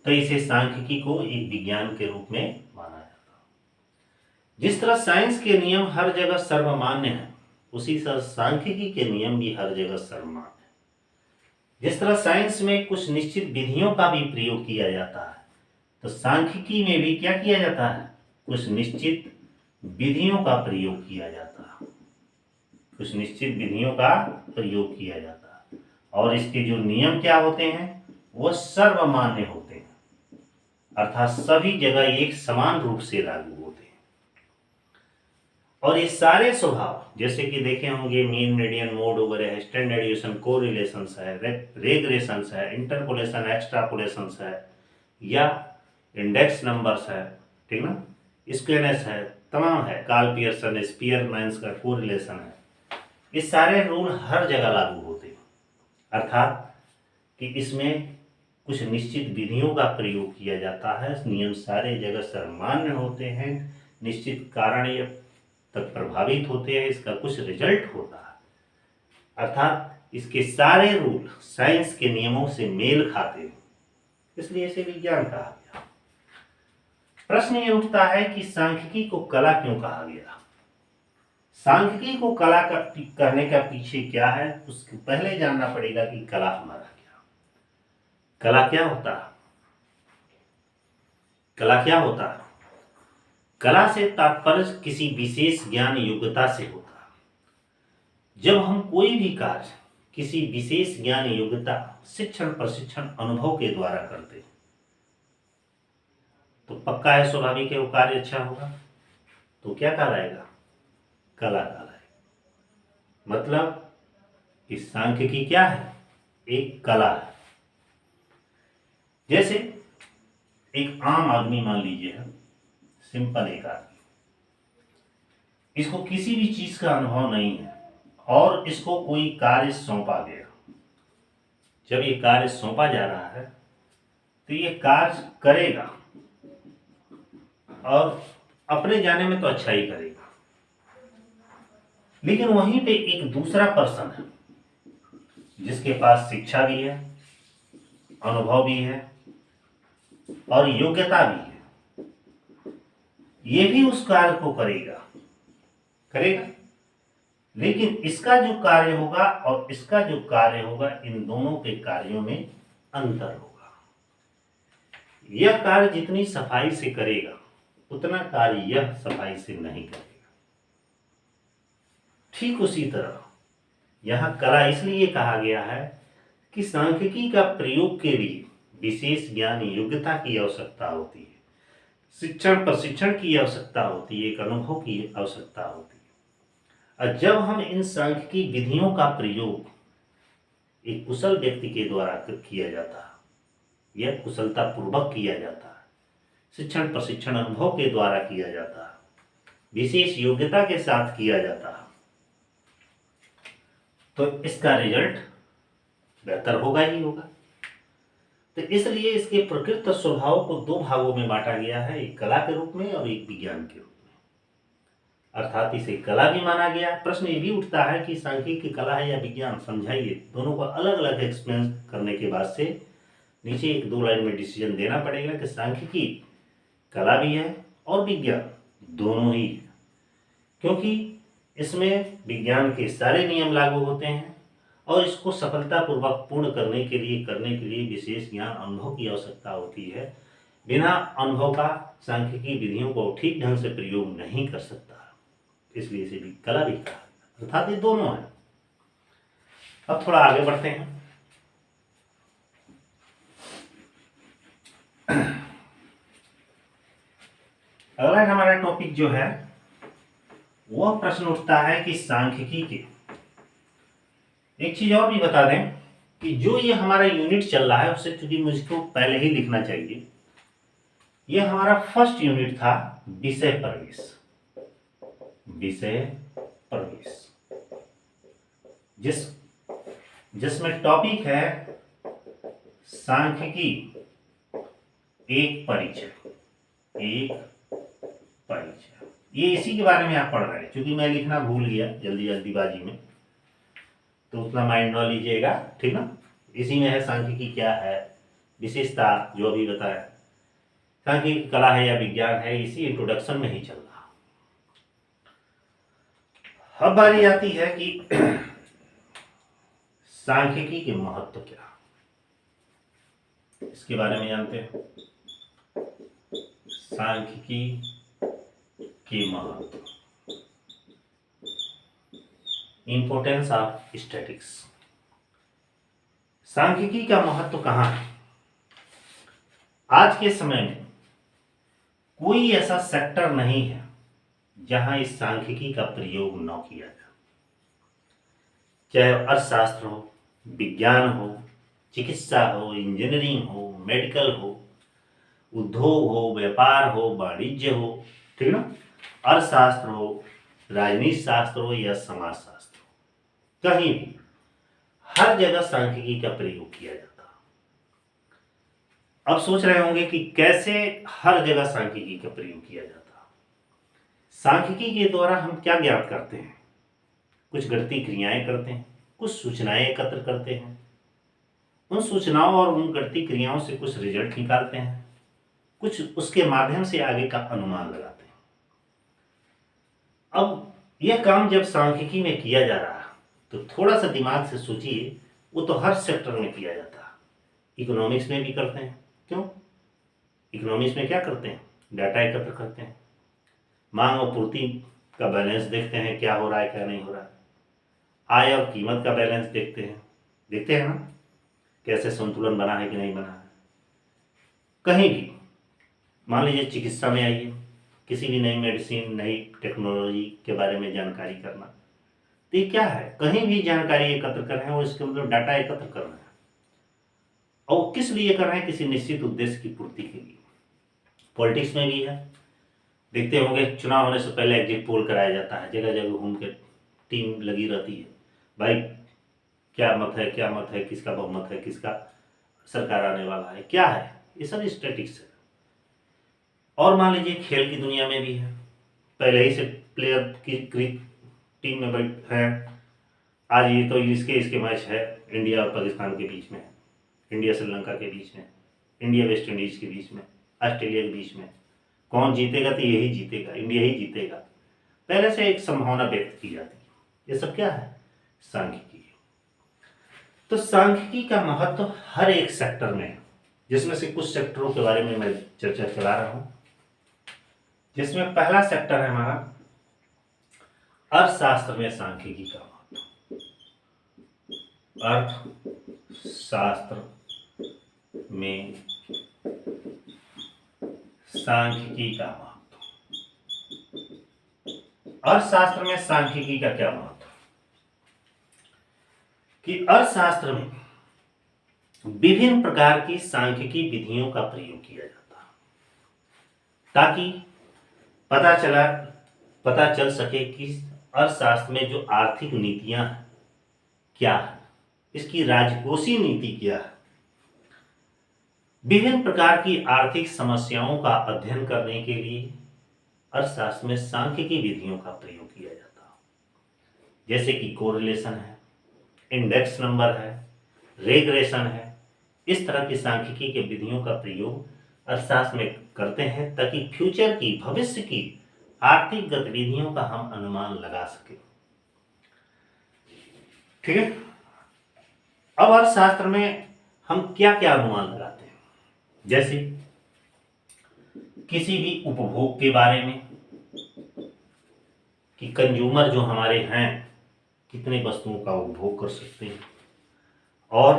तो इसे सांख्यिकी को एक विज्ञान के रूप में माना जाता है। जिस तरह साइंस के नियम हर जगह सर्वमान्य हैं, उसी तरह सांख्यिकी के नियम भी हर जगह सर्वमान्य है। जिस तरह साइंस में कुछ निश्चित विधियों का भी प्रयोग किया जाता है, तो सांख्यिकी में भी क्या किया जाता है, कुछ निश्चित विधियों का प्रयोग किया जाता है, कुछ निश्चित विधियों का प्रयोग किया जाता है। और इसके जो नियम क्या होते हैं वह सर्वमान्य होते हैं, अर्थात सभी जगह एक समान रूप से लागू होते हैं। और ये सारे स्वभाव जैसे कि देखे होंगे मीन, मीडियन, मोड वगैरह है, स्टैंडर्ड डेविएशन, कोरिलेशंस है, रेग्रेशंस है, इंटरपोलेशन, एक्स्ट्रापोलेशंस है, या इंडेक्स नंबर्स है, ठीक ना, स्क्वेनेस है, तमाम है, कार्ल पियर्सन, स्पीयरमैन्स का कोरिलेशन है। ये सारे रूल हर जगह लागू होते हैं, अर्थात कि इसमें कुछ निश्चित विधियों का प्रयोग किया जाता है। नियम सारे जगह सामान्य होते हैं, निश्चित कारण तक प्रभावित होते हैं, इसका कुछ रिजल्ट होता है, अर्थात इसके सारे रूल साइंस के नियमों से मेल खाते हैं, इसलिए इसे विज्ञान कहा गया। प्रश्न ये उठता है कि सांख्यिकी को कला क्यों कहा गया। सांख्यिकी को कला कहने का पीछे क्या है, उसके पहले जानना पड़ेगा कि कला हमारा क्या, कला क्या होता है। कला क्या होता है? कला से तात्पर्य किसी विशेष ज्ञान योग्यता से होता है। जब हम कोई भी कार्य किसी विशेष ज्ञान योग्यता, शिक्षण, प्रशिक्षण, अनुभव के द्वारा करते हैं तो पक्का है, स्वाभाविक है, वो कार्य अच्छा होगा। तो क्या कहलाएगा? कला कहलाएगा। मतलब कि सांख्यिकी क्या है? एक कला है। जैसे एक आम आदमी मान लीजिए है, सिंपल एक आदमी, इसको किसी भी चीज का अनुभव नहीं है और इसको कोई कार्य सौंपा गया। जब ये कार्य सौंपा जा रहा है तो ये कार्य करेगा और अपने जाने में तो अच्छा ही करेगा, लेकिन वहीं पे एक दूसरा पर्सन है जिसके पास शिक्षा भी है, अनुभव भी है और योग्यता भी है। ये भी उस कार्य को करेगा, लेकिन इसका जो कार्य होगा और इसका जो कार्य होगा, इन दोनों के कार्यों में अंतर होगा। यह कार्य जितनी सफाई से करेगा उतना कार्य यह सफाई से नहीं करेगा। ठीक उसी तरह यहां कला इसलिए कहा गया है कि सांख्यिकी का प्रयोग के लिए विशेष ज्ञान योग्यता की आवश्यकता होती है, शिक्षण प्रशिक्षण की आवश्यकता होती है, एक अनुभव की आवश्यकता होती है। और जब हम इन सांख्यिकी विधियों का प्रयोग एक कुशल व्यक्ति के द्वारा किया जाता है, यह कुशलता पूर्वक किया जाता है, शिक्षण प्रशिक्षण अनुभव के द्वारा किया जाता है, विशेष योग्यता के साथ किया जाता है, तो इसका रिजल्ट बेहतर होगा ही होगा। तो इसलिए इसके प्रकृत स्वभाव को दो भागों में बांटा गया है, एक कला के रूप में और एक विज्ञान के रूप में, अर्थात इसे कला भी माना गया। प्रश्न ये भी उठता है कि सांख्यिकी कला है या विज्ञान, समझाइए। दोनों को अलग अलग एक्सप्लेन करने के बाद से नीचे एक दो लाइन में डिसीजन देना पड़ेगा कि सांख्यिकी कला भी है और विज्ञान दोनों ही है, क्योंकि इसमें विज्ञान के सारे नियम लागू होते हैं और इसको सफलतापूर्वक पूर्ण करने के लिए विशेष ज्ञान अनुभव की आवश्यकता होती है। बिना अनुभव का सांख्यिकी विधियों को ठीक ढंग से प्रयोग नहीं कर सकता, इसलिए इसे भी कला भी कहा, अर्थात ये दोनों है। अब थोड़ा आगे बढ़ते हैं। अगला हमारा टॉपिक जो है वह प्रश्न उठता है कि सांख्यिकी के, एक चीज और भी बता दें कि जो ये हमारा यूनिट चल रहा है उसे चूंकि मुझको पहले ही लिखना चाहिए, ये हमारा फर्स्ट यूनिट था विषय प्रवेश। विषय प्रवेश जिसमें टॉपिक है सांख्यिकी एक परिचय। एक परिचय, ये इसी के बारे में आप पढ़ रहे हैं। क्योंकि मैं लिखना भूल गया जल्दीबाजी में, तो उतना माइंड न लीजिएगा, ठीक ना। इसी में है सांख्यिकी क्या है, विशेषता जो अभी बताया, सांख्यिकी कला है या विज्ञान है, इसी इंट्रोडक्शन में ही चल रहा। अब बारी आती है कि सांख्यिकी के महत्व क्या, इसके बारे में जानते हैं। सांख्यिकी के महत्व, इंपोर्टेंस ऑफ स्टैटिक्स। सांख्यिकी का महत्व कहां है? आज के समय में कोई ऐसा सेक्टर नहीं है जहां इस सांख्यिकी का प्रयोग न किया जाए। चाहे अर्थशास्त्र हो, विज्ञान हो, चिकित्सा हो, इंजीनियरिंग हो, मेडिकल हो, उद्योग हो, व्यापार हो, वाणिज्य हो, ठीक ना, अर्थशास्त्र हो, राजनीति शास्त्र हो या समाज शास्त्र हो, कहीं भी हर जगह सांख्यिकी का प्रयोग किया जाता। अब सोच रहे होंगे कि कैसे हर जगह सांख्यिकी का प्रयोग किया जाता। सांख्यिकी के द्वारा हम क्या ज्ञात करते हैं? कुछ गणितीय क्रियाएं करते हैं, कुछ सूचनाएं एकत्र करते हैं, उन सूचनाओं और उन गणितीय क्रियाओं से कुछ रिजल्ट निकालते हैं, कुछ उसके माध्यम से आगे का अनुमान लगाते हैं। अब यह काम जब सांख्यिकी में किया जा रहा है तो थोड़ा सा दिमाग से सोचिए, वो तो हर सेक्टर में किया जाता है। इकोनॉमिक्स में भी करते हैं। क्यों? इकोनॉमिक्स में क्या करते हैं? डाटा एकत्र करते हैं, मांग और पूर्ति का बैलेंस देखते हैं, क्या हो रहा है क्या नहीं हो रहा है, आय और कीमत का बैलेंस देखते हैं ना, कैसे संतुलन बना है कि नहीं बना है। कहीं भी मान लीजिए चिकित्सा में आइए, किसी भी नई मेडिसिन, नई टेक्नोलॉजी के बारे में जानकारी करना, तो ये क्या है? कहीं भी जानकारी एकत्र कर रहे हैं और इसके मतलब डाटा एकत्र कर रहे हैं, और किस लिए कर रहे हैं? किसी निश्चित उद्देश्य की पूर्ति के लिए। पॉलिटिक्स में भी है, देखते होंगे चुनाव होने से पहले एग्जिट पोल कराया जाता है, जगह जगह घूम के टीम लगी रहती है, भाई क्या मत है, किसका बहुमत है, किसका सरकार आने वाला है, क्या है, ये सब स्टैटिक्स है। और मान लीजिए खेल की दुनिया में भी है, पहले ही से प्लेयर की टीम में बैठ है, आज ये तो इसके मैच है, इंडिया और पाकिस्तान के बीच में, इंडिया श्रीलंका के बीच में, इंडिया वेस्ट इंडीज के बीच में, ऑस्ट्रेलिया के बीच में, कौन जीतेगा? तो यही जीतेगा, इंडिया ही जीतेगा, पहले से एक संभावना व्यक्त की जाती है। ये सब क्या है? सांख्यिकी। तो सांख्यिकी का महत्व हर एक सेक्टर में है, जिसमें से कुछ सेक्टरों के बारे में मैं चर्चा चला रहा हूं, जिसमें पहला सेक्टर है हमारा अर्थशास्त्र में सांख्यिकी का महत्व। अर्थशास्त्र में सांख्यिकी का महत्व। अर्थशास्त्र में सांख्यिकी का क्या महत्व? कि अर्थशास्त्र में विभिन्न प्रकार की सांख्यिकी विधियों का प्रयोग किया जाता है, ताकि पता चल सके कि अर्थशास्त्र में जो आर्थिक नीतियां हैं क्या है, इसकी राजकोषीय नीति क्या है। विभिन्न प्रकार की आर्थिक समस्याओं का अध्ययन करने के लिए अर्थशास्त्र में सांख्यिकी विधियों का प्रयोग किया जाता है, जैसे कि कोरिलेशन है, इंडेक्स नंबर है, रेग्रेशन है। इस तरह की सांख्यिकी के विधियों का प्रयोग अर्थशास्त्र में करते हैं, ताकि फ्यूचर की, भविष्य की आर्थिक गतिविधियों का हम अनुमान लगा सके। ठीक है। अब अर्थशास्त्र में हम क्या क्या अनुमान लगाते हैं? जैसे किसी भी उपभोग के बारे में, कि कंज्यूमर जो हमारे हैं कितने वस्तुओं का उपभोग कर सकते हैं, और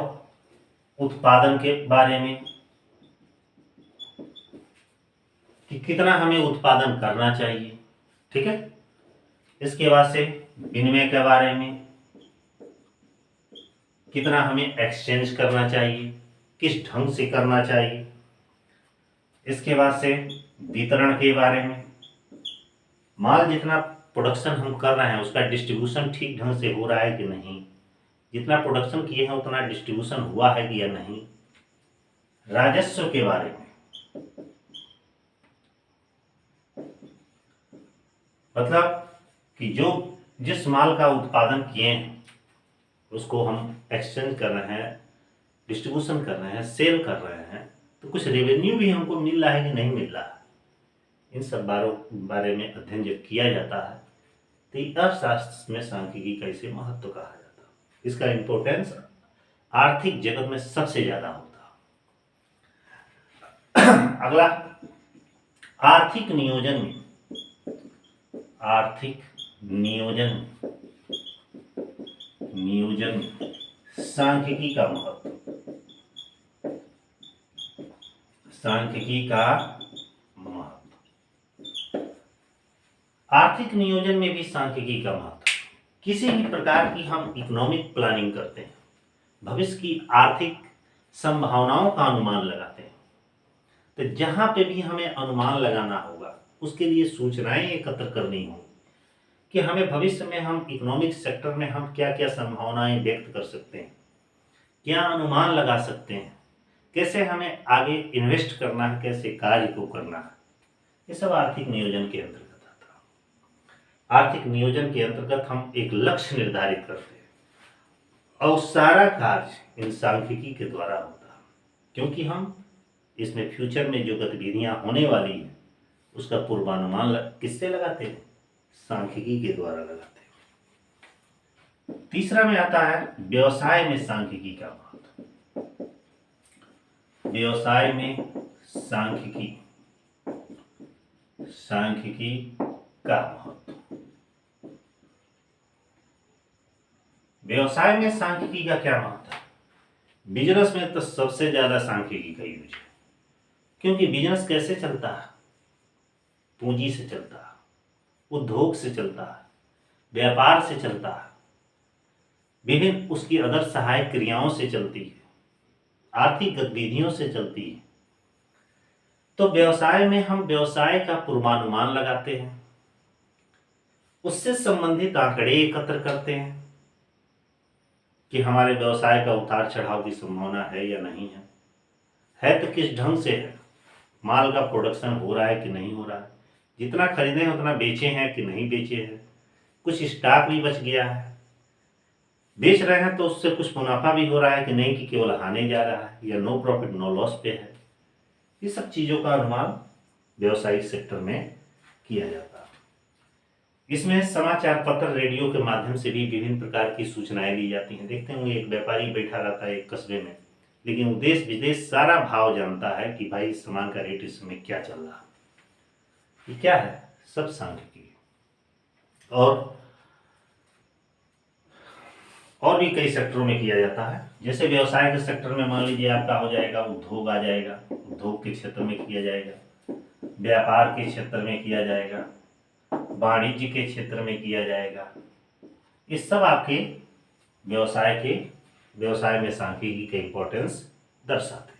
उत्पादन के बारे में कि कितना हमें उत्पादन करना चाहिए, ठीक है। इसके बाद से विनिमय के बारे में, कितना हमें एक्सचेंज करना चाहिए, किस ढंग से करना चाहिए। इसके बाद से वितरण के बारे में, माल जितना प्रोडक्शन हम कर रहे हैं उसका डिस्ट्रीब्यूशन ठीक ढंग से हो रहा है कि नहीं, जितना प्रोडक्शन किए हैं उतना डिस्ट्रीब्यूशन हुआ है कि या नहीं। राजस्व के बारे में, मतलब कि जो जिस माल का उत्पादन किए हैं उसको हम एक्सचेंज कर रहे हैं, डिस्ट्रीब्यूशन कर रहे हैं, सेल कर रहे हैं, तो कुछ रेवेन्यू भी हमको मिल रहा है कि नहीं मिल रहा है। इन सब बारे में अध्ययन जब किया जाता है तो अर्थशास्त्र में सांख्यिकी का इसे महत्व कहा जाता है। इसका इम्पोर्टेंस आर्थिक जगत में सबसे ज्यादा होता है। अगला, आर्थिक नियोजन में, आर्थिक नियोजन सांख्यिकी का महत्व, सांख्यिकी का महत्व। आर्थिक नियोजन में भी सांख्यिकी का महत्व। किसी भी प्रकार की हम इकोनॉमिक प्लानिंग करते हैं, भविष्य की आर्थिक संभावनाओं का अनुमान लगाते हैं, तो जहां पे भी हमें अनुमान लगाना होगा उसके लिए सूचनाएं एकत्र करनी होंगी कि हमें भविष्य में हम इकोनॉमिक सेक्टर में हम क्या क्या संभावनाएं व्यक्त कर सकते हैं, क्या अनुमान लगा सकते हैं, कैसे हमें आगे इन्वेस्ट करना है, कैसे कार्य को करना है। ये सब आर्थिक नियोजन के अंतर्गत आता है। आर्थिक नियोजन के अंतर्गत हम एक लक्ष्य निर्धारित करते हैं और सारा कार्य इन सांख्यिकी के द्वारा होता है, क्योंकि हम इसमें फ्यूचर में जो गतिविधियां होने वाली हैं उसका पूर्वानुमान किससे लगाते हैं, सांख्यिकी के द्वारा लगाते हैं। तीसरा में आता है व्यवसाय में सांख्यिकी का महत्व। व्यवसाय में सांख्यिकी का महत्व। व्यवसाय में सांख्यिकी का क्या महत्व है? बिजनेस में तो सबसे ज्यादा सांख्यिकी का यूज है, क्योंकि बिजनेस कैसे चलता है, पूंजी से चलता है, उद्योग से चलता है, व्यापार से चलता है, विभिन्न उसकी अदर सहायक क्रियाओं से चलती है, आर्थिक गतिविधियों से चलती है। तो व्यवसाय में हम व्यवसाय का पूर्वानुमान लगाते हैं, उससे संबंधित आंकड़े एकत्र करते हैं कि हमारे व्यवसाय का उतार चढ़ाव की संभावना है या नहीं है तो किस ढंग से है, माल का प्रोडक्शन हो रहा है कि नहीं हो रहा है, जितना खरीदे हैं उतना बेचे हैं कि नहीं बेचे हैं, कुछ स्टॉक भी बच गया है, बेच रहे हैं तो उससे कुछ मुनाफा भी हो रहा है कि नहीं, कि केवल हाने जा रहा है या नो प्रॉफिट नो लॉस पे है। ये सब चीजों का अनुमान व्यवसायिक सेक्टर में किया जाता है। इसमें समाचार पत्र, रेडियो के माध्यम से भी विभिन्न प्रकार की सूचनाएं दी जाती हैं। देखते होंगे एक व्यापारी बैठा रहता है एक कस्बे में, लेकिन देश विदेश सारा भाव जानता है कि भाई इस सामान का रेट इस समय क्या चल रहा है। ये क्या है, सब सांख्यिकी। और भी कई सेक्टरों में किया जाता है। जैसे व्यवसाय के सेक्टर में मान लीजिए आपका हो जाएगा, उद्योग आ जाएगा, उद्योग के क्षेत्र में किया जाएगा, व्यापार के क्षेत्र में किया जाएगा, वाणिज्य के क्षेत्र में किया जाएगा। ये सब आपके व्यवसाय में सांख्यिकी के इंपॉर्टेंस दर्शाते हैं।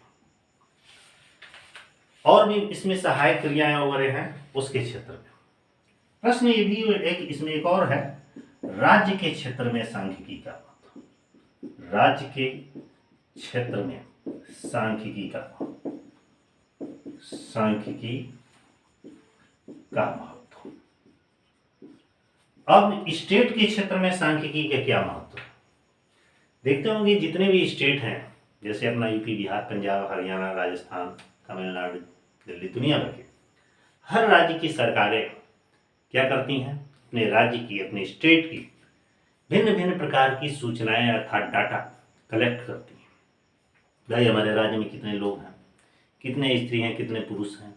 और भी इसमें सहायक क्रियाएं वगैरह हैं उसके क्षेत्र में। प्रश्न ये भी इसमें एक और है, राज्य के क्षेत्र में सांख्यिकी का महत्व। राज्य के क्षेत्र में सांख्यिकी का महत्व। अब स्टेट के क्षेत्र में सांख्यिकी का क्या महत्व है? देखते होंगे जितने भी स्टेट हैं, जैसे अपना यूपी, बिहार, पंजाब, हरियाणा, राजस्थान, तमिलनाडु, दिल्ली, दुनिया भर के हर राज्य की सरकारें क्या करती हैं, अपने राज्य की, अपने स्टेट की भिन्न भिन्न प्रकार की सूचनाएं अर्थात डाटा कलेक्ट करती हैं। भाई हमारे राज्य में कितने लोग हैं, कितने स्त्री हैं, कितने पुरुष हैं,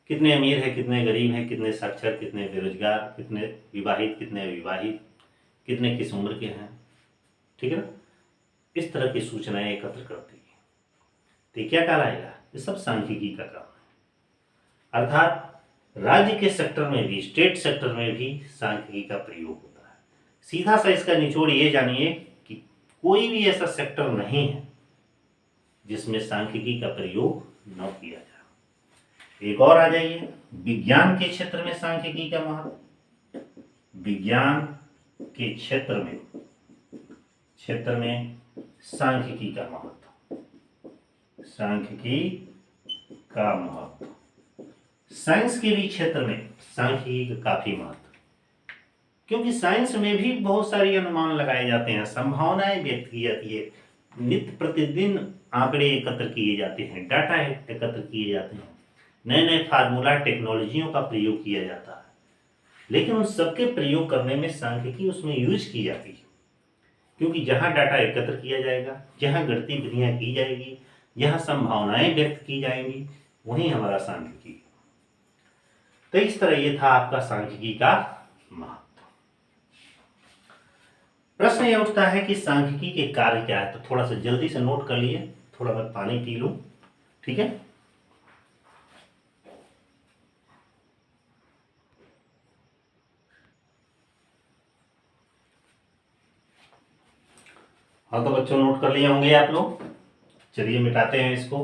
कितने अमीर हैं, कितने गरीब हैं, कितने साक्षर, कितने बेरोजगार, कितने विवाहित, कितने अविवाहित, कितने किस उम्र के हैं, ठीक है ना। इस तरह की सूचनाएं एकत्र करती है। तो क्या कहलाएगा, ये सब सांख्यिकी का काम है। अर्थात राज्य के सेक्टर में भी, स्टेट सेक्टर में भी सांख्यिकी का प्रयोग होता है। सीधा सा इसका निचोड़ ये जानिए कि कोई भी ऐसा सेक्टर नहीं है जिसमें सांख्यिकी का प्रयोग न किया जाए। एक और आ जाइए, विज्ञान के क्षेत्र में सांख्यिकी का महत्व। विज्ञान के क्षेत्र में सांख्यिकी का महत्व, सांख्यिकी का महत्व। साइंस के भी क्षेत्र में सांख्यिकी का काफी महत्व, क्योंकि साइंस में भी बहुत सारी अनुमान लगाए जाते हैं, संभावनाएं व्यक्त की जाती है, नित्य प्रतिदिन आंकड़े एकत्र किए जाते हैं, डाटा एकत्र किए जाते हैं, नए नए फार्मूला टेक्नोलॉजियों का प्रयोग किया जाता है। लेकिन उन सबके प्रयोग करने में सांख्यिकी उसमें यूज की जाती है, क्योंकि जहाँ डाटा एकत्र किया जाएगा, जहाँ गणितीय विधियाँ की जाएगी, जहाँ संभावनाएं व्यक्त की जाएंगी, वहीं हमारा सांख्यिकी। तो इस तरह ये था आपका सांख्यिकी का महत्व। प्रश्न ये उठता है कि सांख्यिकी के कार्य क्या है, तो थोड़ा सा जल्दी से नोट कर लिए, थोड़ा मैं पानी पी लूं, ठीक है। हाँ तो बच्चों नोट कर लिए होंगे आप लोग। चलिए मिटाते हैं इसको।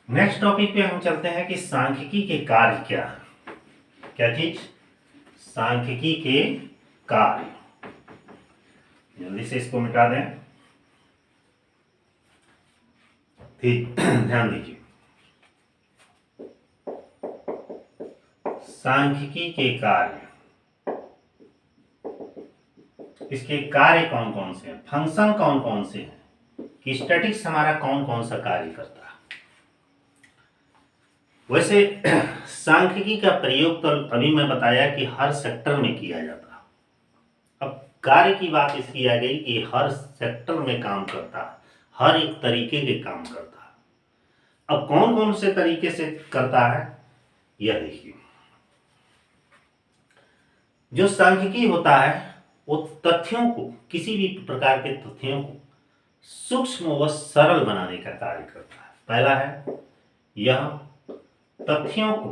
नेक्स्ट टॉपिक पे हम चलते हैं कि सांख्यिकी के कार्य क्या है। क्या चीज? सांख्यिकी के कार्य। जल्दी से इसको मिटा दें। ठीक, ध्यान दीजिए। सांख्यिकी के कार्य, इसके कार्य कौन कौन से हैं, फंक्शन कौन कौन से हैं, कि स्टैटिक्स हमारा कौन कौन सा कार्य करता है। वैसे सांख्यिकी का प्रयोग तो अभी मैं बताया कि हर सेक्टर में किया जाता है। अब कार्य की बात इसकी आ गई कि हर सेक्टर में काम करता है, हर एक तरीके के काम करता है। अब कौन कौन से तरीके से करता है यह देखिए। जो सांख्यिकी होता है वो तथ्यों को, किसी भी प्रकार के तथ्यों को सूक्ष्म व सरल बनाने का कार्य करता है। पहला है, यह तथ्यों को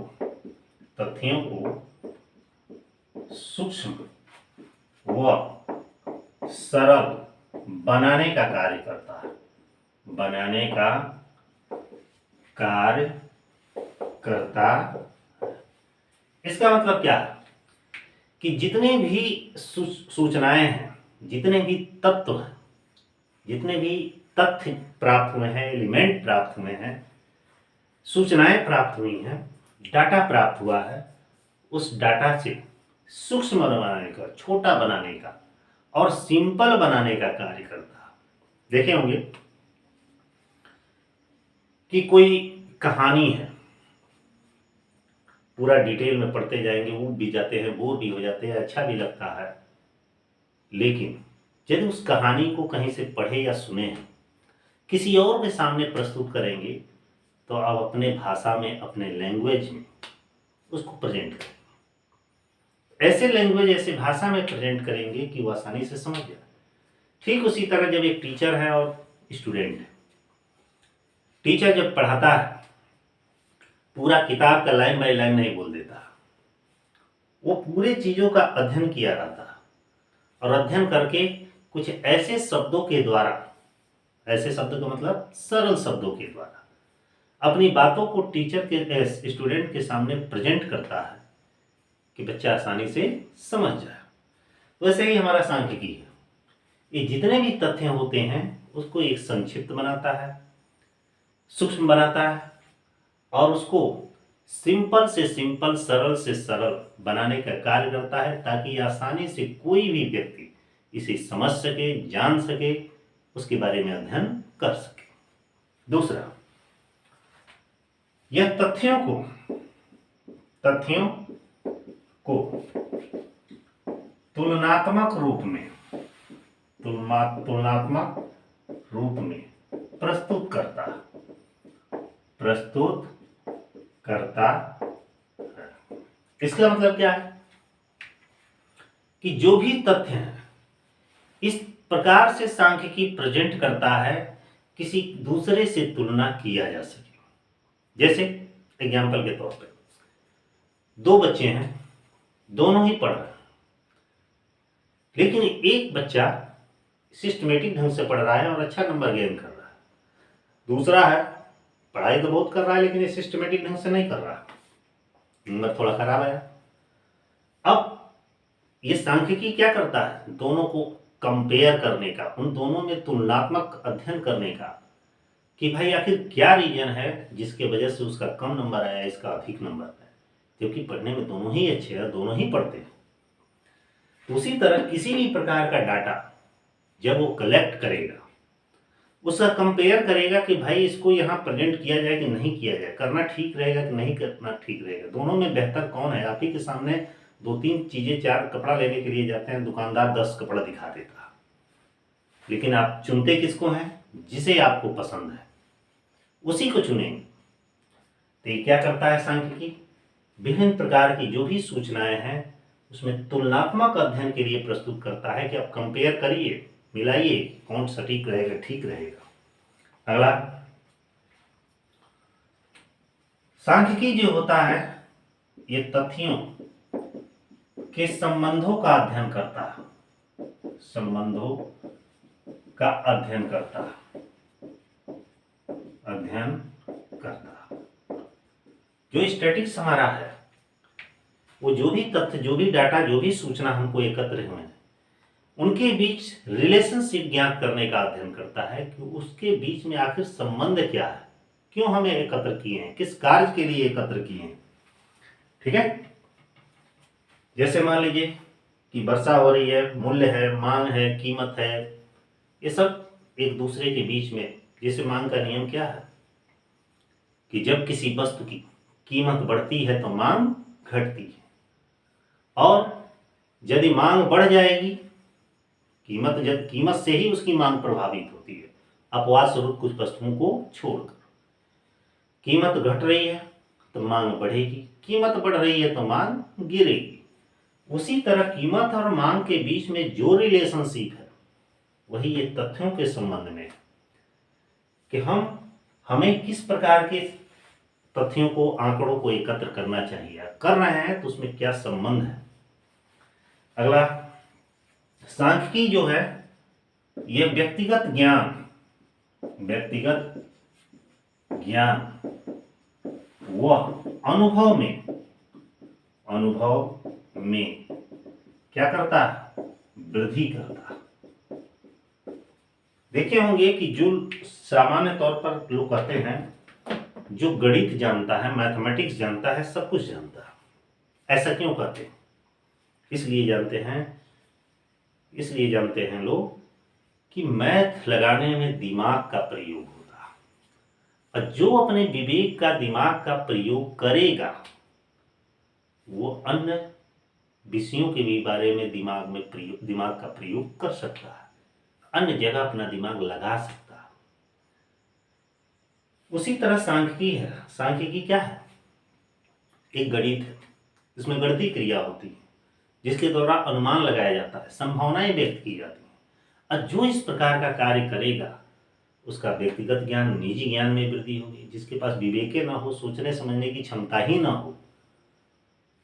सूक्ष्म व सरल बनाने का कार्य करता है, बनाने का कार्य करता है। इसका मतलब क्या है कि जितने भी सूचनाएं हैं, जितने भी तत्व हैं, जितने भी तथ्य प्राप्त हुए हैं, एलिमेंट प्राप्त हुए हैं, सूचनाएं प्राप्त हुई हैं, डाटा प्राप्त हुआ है, उस डाटा से सूक्ष्म बनाने का, छोटा बनाने का और सिंपल बनाने का कार्य करता है। देखे होंगे कि कोई कहानी है, पूरा डिटेल में पढ़ते जाएंगे, ऊब भी जाते हैं, बोर भी हो जाते हैं, अच्छा भी लगता है। लेकिन यदि उस कहानी को कहीं से पढ़े या सुने, किसी और के सामने प्रस्तुत करेंगे, तो आप अपने भाषा में, अपने लैंग्वेज में उसको प्रेजेंट करेंगे। ऐसे लैंग्वेज, ऐसे भाषा में प्रेजेंट करेंगे कि वो आसानी से समझ जाए। ठीक उसी तरह जब एक टीचर है और स्टूडेंट है, टीचर जब पढ़ाता है, पूरा किताब का लाइन बाय लाइन नहीं बोल देता, वो पूरे चीजों का अध्ययन किया रहता है और अध्ययन करके कुछ ऐसे शब्दों के द्वारा, ऐसे शब्द का मतलब सरल शब्दों के द्वारा अपनी बातों को टीचर के, स्टूडेंट के सामने प्रेजेंट करता है कि बच्चा आसानी से समझ जाए। वैसे ही हमारा सांख्यिकी है, ये जितने भी तथ्य होते हैं उसको एक संक्षिप्त बनाता है, सूक्ष्म बनाता है और उसको सिंपल से सिंपल, सरल से सरल बनाने का कार्य करता है, ताकि आसानी से कोई भी व्यक्ति इसे समझ सके, जान सके, उसके बारे में अध्ययन कर सके। दूसरा, यह तथ्यों को तुलनात्मक रूप में प्रस्तुत करता है। इसका मतलब क्या है कि जो भी तथ्य हैं, इस प्रकार से सांख्यिकी प्रेजेंट करता है किसी दूसरे से तुलना किया जा सके। जैसे एग्जाम्पल के तौर पे दो बच्चे हैं, दोनों ही पढ़ रहे हैं, लेकिन एक बच्चा सिस्टमेटिक ढंग से पढ़ रहा है और अच्छा नंबर गेन कर रहा है, दूसरा है पढ़ाई तो बहुत कर रहा है लेकिन ये सिस्टमेटिक ढंग से नहीं कर रहा, नंबर थोड़ा खराब आया। अब ये सांख्यिकी क्या करता है, दोनों को कंपेयर करने का, उन दोनों में तुलनात्मक अध्ययन करने का कि भाई आखिर क्या रीजन है जिसके वजह से उसका कम नंबर आया, इसका अधिक नंबर आया, क्योंकि पढ़ने में दोनों ही अच्छे हैं, दोनों ही पढ़ते हैं। तो उसी तरह किसी भी प्रकार का डाटा जब वो कलेक्ट करेगा, उसका कंपेयर करेगा कि भाई इसको यहाँ प्रेजेंट किया जाए कि नहीं किया जाए, करना ठीक रहेगा कि नहीं करना ठीक रहेगा, दोनों में बेहतर कौन है। आप ही के सामने 2-3 चीज़ें, 4 कपड़ा लेने के लिए जाते हैं, दुकानदार 10 कपड़ा दिखा देता, लेकिन आप चुनते किसको हैं, जिसे आपको पसंद है उसी को चुनेंगे। तो ये क्या करता है सांख्यिकी, विभिन्न प्रकार की जो भी सूचनाएं हैं उसमें तुलनात्मक अध्ययन के लिए प्रस्तुत करता है कि आप कंपेयर करिए, मिलाइए, कौन सटीक रहेगा, ठीक रहेगा। अगला, सांख्यिकी जो होता है ये तथ्यों के संबंधों का अध्ययन करता है, संबंधों का अध्ययन करता है, अध्ययन करता है। जो स्टैटिक्स हमारा है वो जो भी तथ्य, जो भी डाटा, जो भी सूचना हमको एकत्र हुए हैं उनके बीच रिलेशनशिप ज्ञात करने का अध्ययन करता है कि उसके बीच में आखिर संबंध क्या है, क्यों हमें एकत्र किए हैं, किस कार्य के लिए एकत्र किए हैं। ठीक है, जैसे मान लीजिए कि वर्षा हो रही है, मूल्य है, मांग है, कीमत है, ये सब एक दूसरे के बीच में, जैसे मांग का नियम क्या है कि जब किसी वस्तु की कीमत बढ़ती है तो मांग घटती है, और यदि मांग बढ़ जाएगी, कीमत से ही उसकी मांग प्रभावित होती है, अपवाद स्वरूप कुछ वस्तुओं को छोड़कर। कीमत घट रही है तो मांग बढ़ेगी, कीमत बढ़ रही है तो मांग गिरेगी। उसी तरह कीमत और मांग के बीच में जो रिलेशनशिप है वही ये तथ्यों के संबंध में है कि हमें किस प्रकार के तथ्यों को, आंकड़ों को एकत्र करना चाहिए, कर रहे हैं तो उसमें क्या संबंध है। अगला, सांख्यिकी जो है यह व्यक्तिगत ज्ञान वह अनुभव में क्या करता है, वृद्धि करता है। देखे होंगे कि जो सामान्य तौर पर लोग कहते हैं जो गणित जानता है, मैथमेटिक्स जानता है, सब कुछ जानता है। ऐसा क्यों कहते हैं? इसलिए जानते हैं लोग कि मैथ लगाने में दिमाग का प्रयोग होता है, और जो अपने विवेक का, दिमाग का प्रयोग करेगा वो अन्य विषयों के भी बारे में दिमाग का प्रयोग कर सकता है, अन्य जगह अपना दिमाग लगा सकता है। उसी तरह सांख्यिकी है। सांख्यिकी क्या है? एक गणित है, इसमें गणितीय क्रिया होती है जिसके द्वारा अनुमान लगाया जाता है, संभावनाएं व्यक्त की जाती हैं, और जो इस प्रकार का कार्य करेगा उसका व्यक्तिगत ज्ञान, निजी ज्ञान में वृद्धि होगी। जिसके पास विवेक ना हो, सोचने समझने की क्षमता ही ना हो,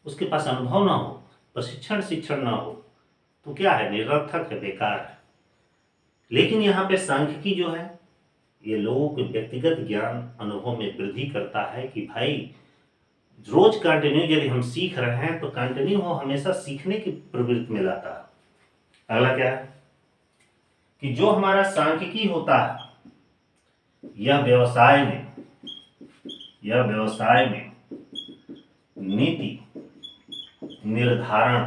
उसके पास अनुभव ना हो, शिक्षण ना हो, तो क्या है, निरर्थक है, बेकार है। लेकिन यहाँ पे सांख्यिकी जो है ये लोगों के व्यक्तिगत ज्ञान, अनुभव में वृद्धि करता है कि भाई रोज कंटिन्यू यदि हम सीख रहे हैं तो कंटिन्यू हो हमेशा सीखने की प्रवृत्ति में लाता है। अगला क्या है कि जो हमारा सांख्यिकी होता है यह व्यवसाय में नीति निर्धारण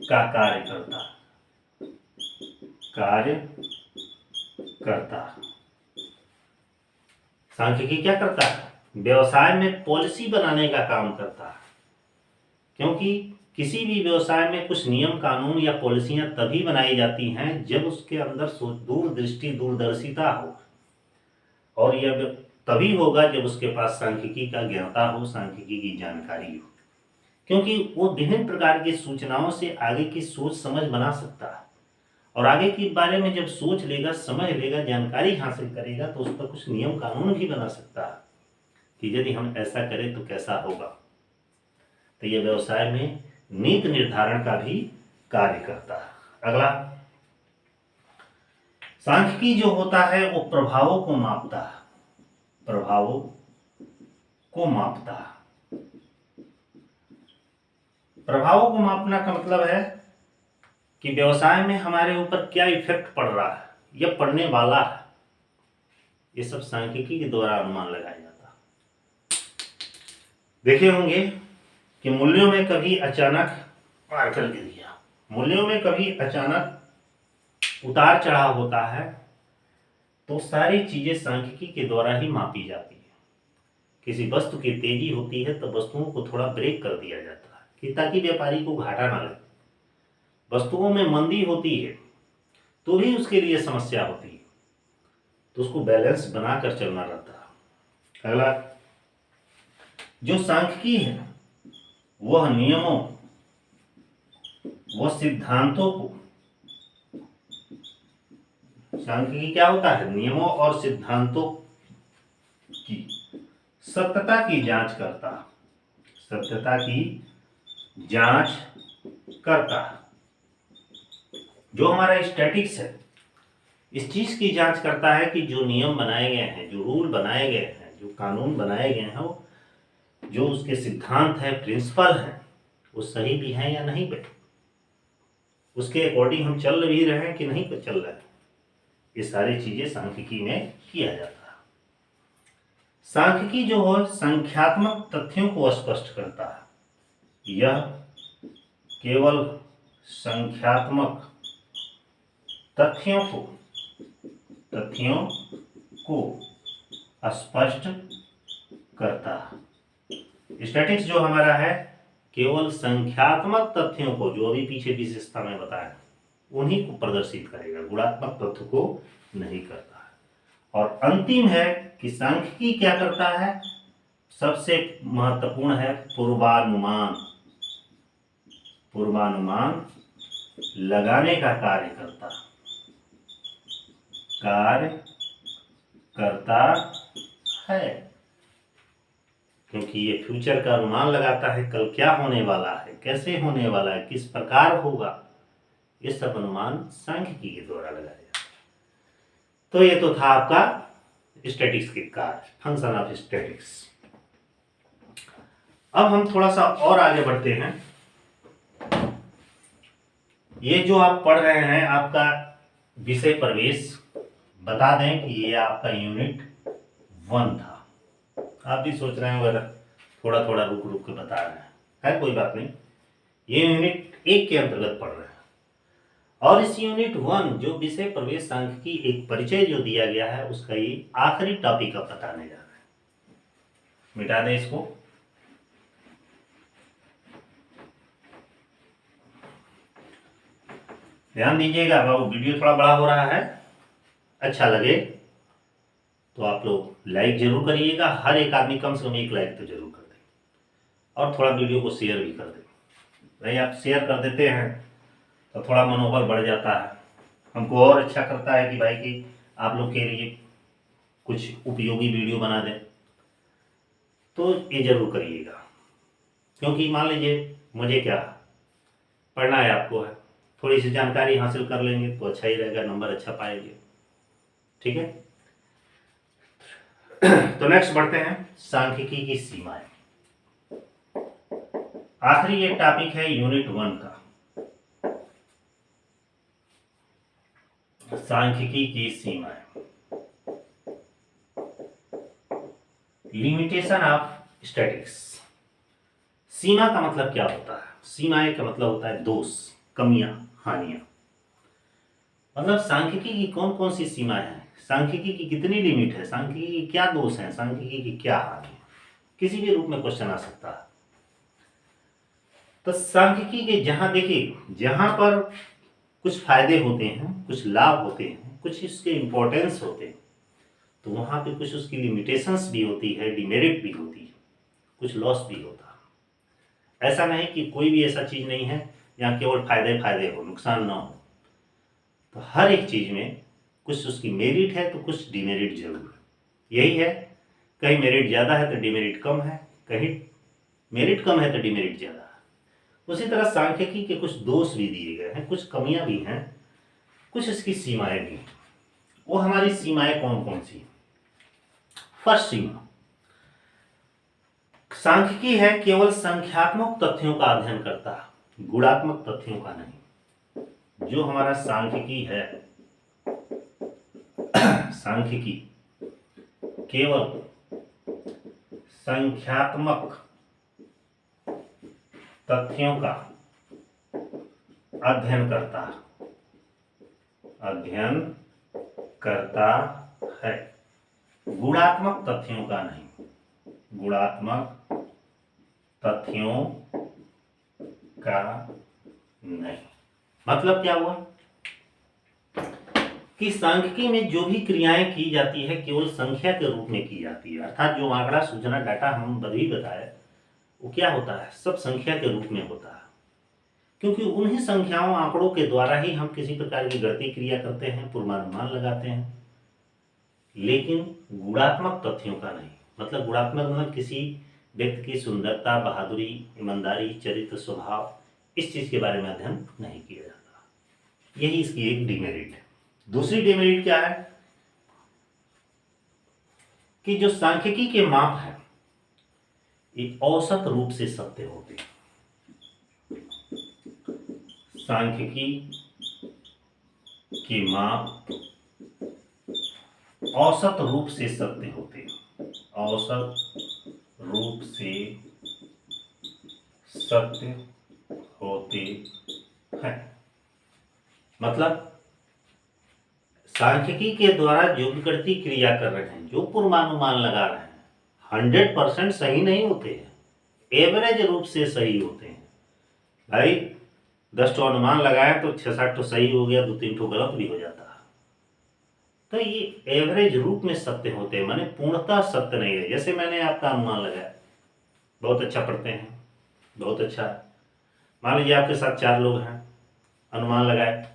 का कार्य करता है। सांख्यिकी क्या करता है? व्यवसाय में पॉलिसी बनाने का काम करता है, क्योंकि किसी भी व्यवसाय में कुछ नियम, कानून या पॉलिसियां तभी बनाई जाती हैं जब उसके अंदर दूरदृष्टि, दूरदर्शिता हो, और यह तभी होगा जब उसके पास सांख्यिकी का ज्ञाता हो, सांख्यिकी की जानकारी हो, क्योंकि वो विभिन्न प्रकार की सूचनाओं से आगे की सोच समझ बना सकता है और आगे के बारे में जब सोच लेगा, समझ लेगा, जानकारी हासिल करेगा, तो उस पर कुछ नियम कानून भी बना सकता है कि यदि हम ऐसा करें तो कैसा होगा। तो यह व्यवसाय में नीति निर्धारण का भी कार्य करता है। अगला, सांख्यिकी जो होता है वो प्रभावों को मापता है, प्रभावों को मापता है। प्रभावों को मापना का मतलब है कि व्यवसाय में हमारे ऊपर क्या इफेक्ट पड़ रहा है या पड़ने वाला है, ये सब सांख्यिकी के द्वारा अनुमान लगाया जाता है। देखे होंगे कि मूल्यों में कभी अचानक मार कर गिर गया, मूल्यों में कभी अचानक उतार चढ़ाव होता है, तो सारी चीजें सांख्यिकी के द्वारा ही मापी जाती है। किसी वस्तु की तेजी होती है तो वस्तुओं को थोड़ा ब्रेक कर दिया जाता है कि ताकि व्यापारी को घाटा ना लगे। वस्तुओं में मंदी होती है तो भी उसके लिए समस्या होती है, तो उसको बैलेंस बनाकर चलना रहता है। अगला, जो सांख्यिकी है वह नियमों, वह सिद्धांतों को, सांख्यिकी क्या होता है, नियमों और सिद्धांतों की सत्यता की जांच करता, सत्यता की जांच करता। जो हमारा स्टैटिक्स है इस चीज की जांच करता है कि जो नियम बनाए गए हैं, जो रूल बनाए गए हैं, जो कानून बनाए गए हैं, वो जो उसके सिद्धांत है, प्रिंसिपल है, वो सही भी है या नहीं बे, उसके अकॉर्डिंग हम चल भी रहे हैं कि नहीं चल रहे हैं। ये सारी चीजें सांख्यिकी में किया जाता है। सांख्यिकी जो है संख्यात्मक तथ्यों को स्पष्ट करता है। यह केवल संख्यात्मक तथ्यों को स्पष्ट करता है। स्टैटिक्स जो हमारा है केवल संख्यात्मक तथ्यों को, जो अभी पीछे विशेषता में बताया, उन्हीं को प्रदर्शित करेगा, गुणात्मक तथ्य को नहीं करता है। और अंतिम है कि सांख्यिकी क्या करता है, सबसे महत्वपूर्ण है पूर्वानुमान, पूर्वानुमान लगाने का कार्य करता है, क्योंकि ये फ्यूचर का अनुमान लगाता है, कल क्या होने वाला है, कैसे होने वाला है, किस प्रकार होगा, ये सब अनुमान सांख्यिकी के द्वारा लगाया जाता है। तो ये तो था आपका स्टैटिक्स के कार्य, फंक्शन ऑफ स्टैटिक्स। अब हम थोड़ा सा और आगे बढ़ते हैं। ये जो आप पढ़ रहे हैं आपका विषय प्रवेश, बता दें कि ये आपका यूनिट 1 था। आप भी सोच रहे हैं अगर थोड़ा थोड़ा रुक रुक के बता रहे हैं, है कोई बात नहीं, ये यूनिट 1 के अंतर्गत पढ़ रहे हैं। और इस यूनिट 1 जो विषय प्रवेश सांख्यिकी एक परिचय जो दिया गया है, उसका ये आखिरी टॉपिक अब बताने जा रहे हैं। मिटा दें इसको। ध्यान दीजिएगा बाबू, वीडियो थोड़ा बड़ा हो रहा है, अच्छा लगे तो आप लोग लाइक जरूर करिएगा। हर एक आदमी कम से कम 1 लाइक तो जरूर कर दें, और थोड़ा वीडियो को शेयर भी कर दें। भाई आप शेयर कर देते हैं तो थोड़ा मनोबल बढ़ जाता है, हमको और अच्छा करता है कि भाई कि आप लोग के लिए कुछ उपयोगी वीडियो बना दें। तो ये जरूर करिएगा, क्योंकि मान लीजिए मुझे क्या पढ़ना है, आपको है, थोड़ी सी जानकारी हासिल कर लेंगे तो अच्छा ही रहेगा, नंबर अच्छा पाएंगे। ठीक है, तो नेक्स्ट बढ़ते हैं, सांख्यिकी की सीमाएं। आखिरी एक टॉपिक है यूनिट 1 का, सांख्यिकी की सीमाएं। Limitation of statics. सीमा का मतलब क्या होता है, सीमाएं का मतलब होता है दोष, कमियां, हानियां। मतलब सांख्यिकी की कौन कौन सी सीमाएं हैं, सांख्यिकी की कितनी लिमिट है, सांख्यिकी की क्या दोष है, सांख्यिकी की क्या हानि है, किसी भी रूप में क्वेश्चन आ सकता है। तो सांख्यिकी के जहां देखिए, जहां पर कुछ फायदे होते हैं, कुछ लाभ होते हैं, कुछ इसके इंपॉर्टेंस होते हैं, तो वहां पे कुछ उसकी लिमिटेशंस भी होती है, डिमेरिट भी होती है, कुछ लॉस भी होता है। ऐसा नहीं कि कोई भी ऐसा चीज नहीं है जहाँ केवल फायदे फायदे हो, नुकसान ना हो। तो हर एक चीज़ में कुछ उसकी मेरिट है तो कुछ डिमेरिट जरूर है। यही है, कहीं मेरिट ज़्यादा है तो डिमेरिट कम है, कहीं मेरिट कम है तो डिमेरिट ज़्यादा है। उसी तरह सांख्यिकी के कुछ दोष भी दिए गए हैं, कुछ कमियां भी हैं, कुछ इसकी सीमाएं भी हैं। वो हमारी सीमाएं कौन कौन सी? फर्स्ट सीमा, सांख्यिकी है केवल संख्यात्मक तथ्यों का अध्ययन करता है, गुणात्मक तथ्यों का नहीं। जो हमारा सांख्यिकी है, सांख्यिकी केवल संख्यात्मक तथ्यों का अध्ययन करता है, गुणात्मक तथ्यों का नहीं। गुणात्मक तथ्यों का नहीं मतलब क्या हुआ कि सांख्यिकी में जो भी क्रियाएं की जाती है केवल संख्या के रूप में की जाती है, अर्थात जो आंकड़ा सूचना डाटा हम अभी बताए वो क्या होता है, सब संख्या के रूप में होता है, क्योंकि उन्हीं संख्याओं आंकड़ों के द्वारा ही हम किसी प्रकार की गणितीय क्रिया करते हैं, पूर्वानुमान लगाते हैं। लेकिन गुणात्मक तथ्यों का नहीं, मतलब गुणात्मक मतलब किसी व्यक्ति की सुंदरता, बहादुरी, ईमानदारी, चरित्र, स्वभाव, इस चीज के बारे में अध्ययन नहीं किया जाता। यही इसकी एक डिमेरिट है। दूसरी डिमेरिट क्या है कि जो सांख्यिकी के माप है ये औसत रूप से सत्य होते हैं। सांख्यिकी के माप औसत रूप से सत्य होते हैं, औसत रूप से सत्य होते हैं। मतलब सांख्यिकी के द्वारा जो भी गणितीय क्रिया कर रहे हैं, जो पूर्वानुमान लगा रहे हैं, 100% सही नहीं होते हैं, एवरेज रूप से सही होते हैं। भाई 10 ठो अनुमान लगाए तो 6-7 ठो सही हो गया, 2-3 ठो गलत भी हो जाता है। तो ये एवरेज रूप में सत्य होते हैं, माने पूर्णतः सत्य नहीं है। जैसे मैंने आपका अनुमान लगाया, बहुत अच्छा पढ़ते हैं, बहुत अच्छा, मान लीजिए आपके साथ 4 लोग हैं, अनुमान लगाए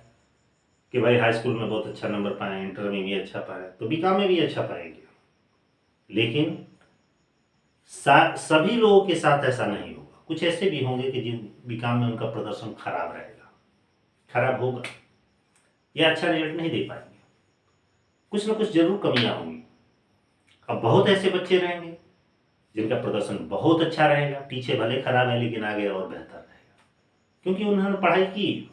कि भाई हाई स्कूल में बहुत अच्छा नंबर पाए, इंटर में भी अच्छा पाए, तो बीकॉम में भी अच्छा पाएंगे। लेकिन सभी लोगों के साथ ऐसा नहीं होगा, कुछ ऐसे भी होंगे कि जिन बीकॉम में उनका प्रदर्शन खराब रहेगा, खराब होगा या अच्छा रिजल्ट नहीं दे पाएंगे, कुछ ना कुछ जरूर कमियां होंगी। अब बहुत ऐसे बच्चे रहेंगे जिनका प्रदर्शन बहुत अच्छा रहेगा, पीछे भले खराब है लेकिन आगे और बेहतर रहेगा, क्योंकि उन्होंने पढ़ाई की।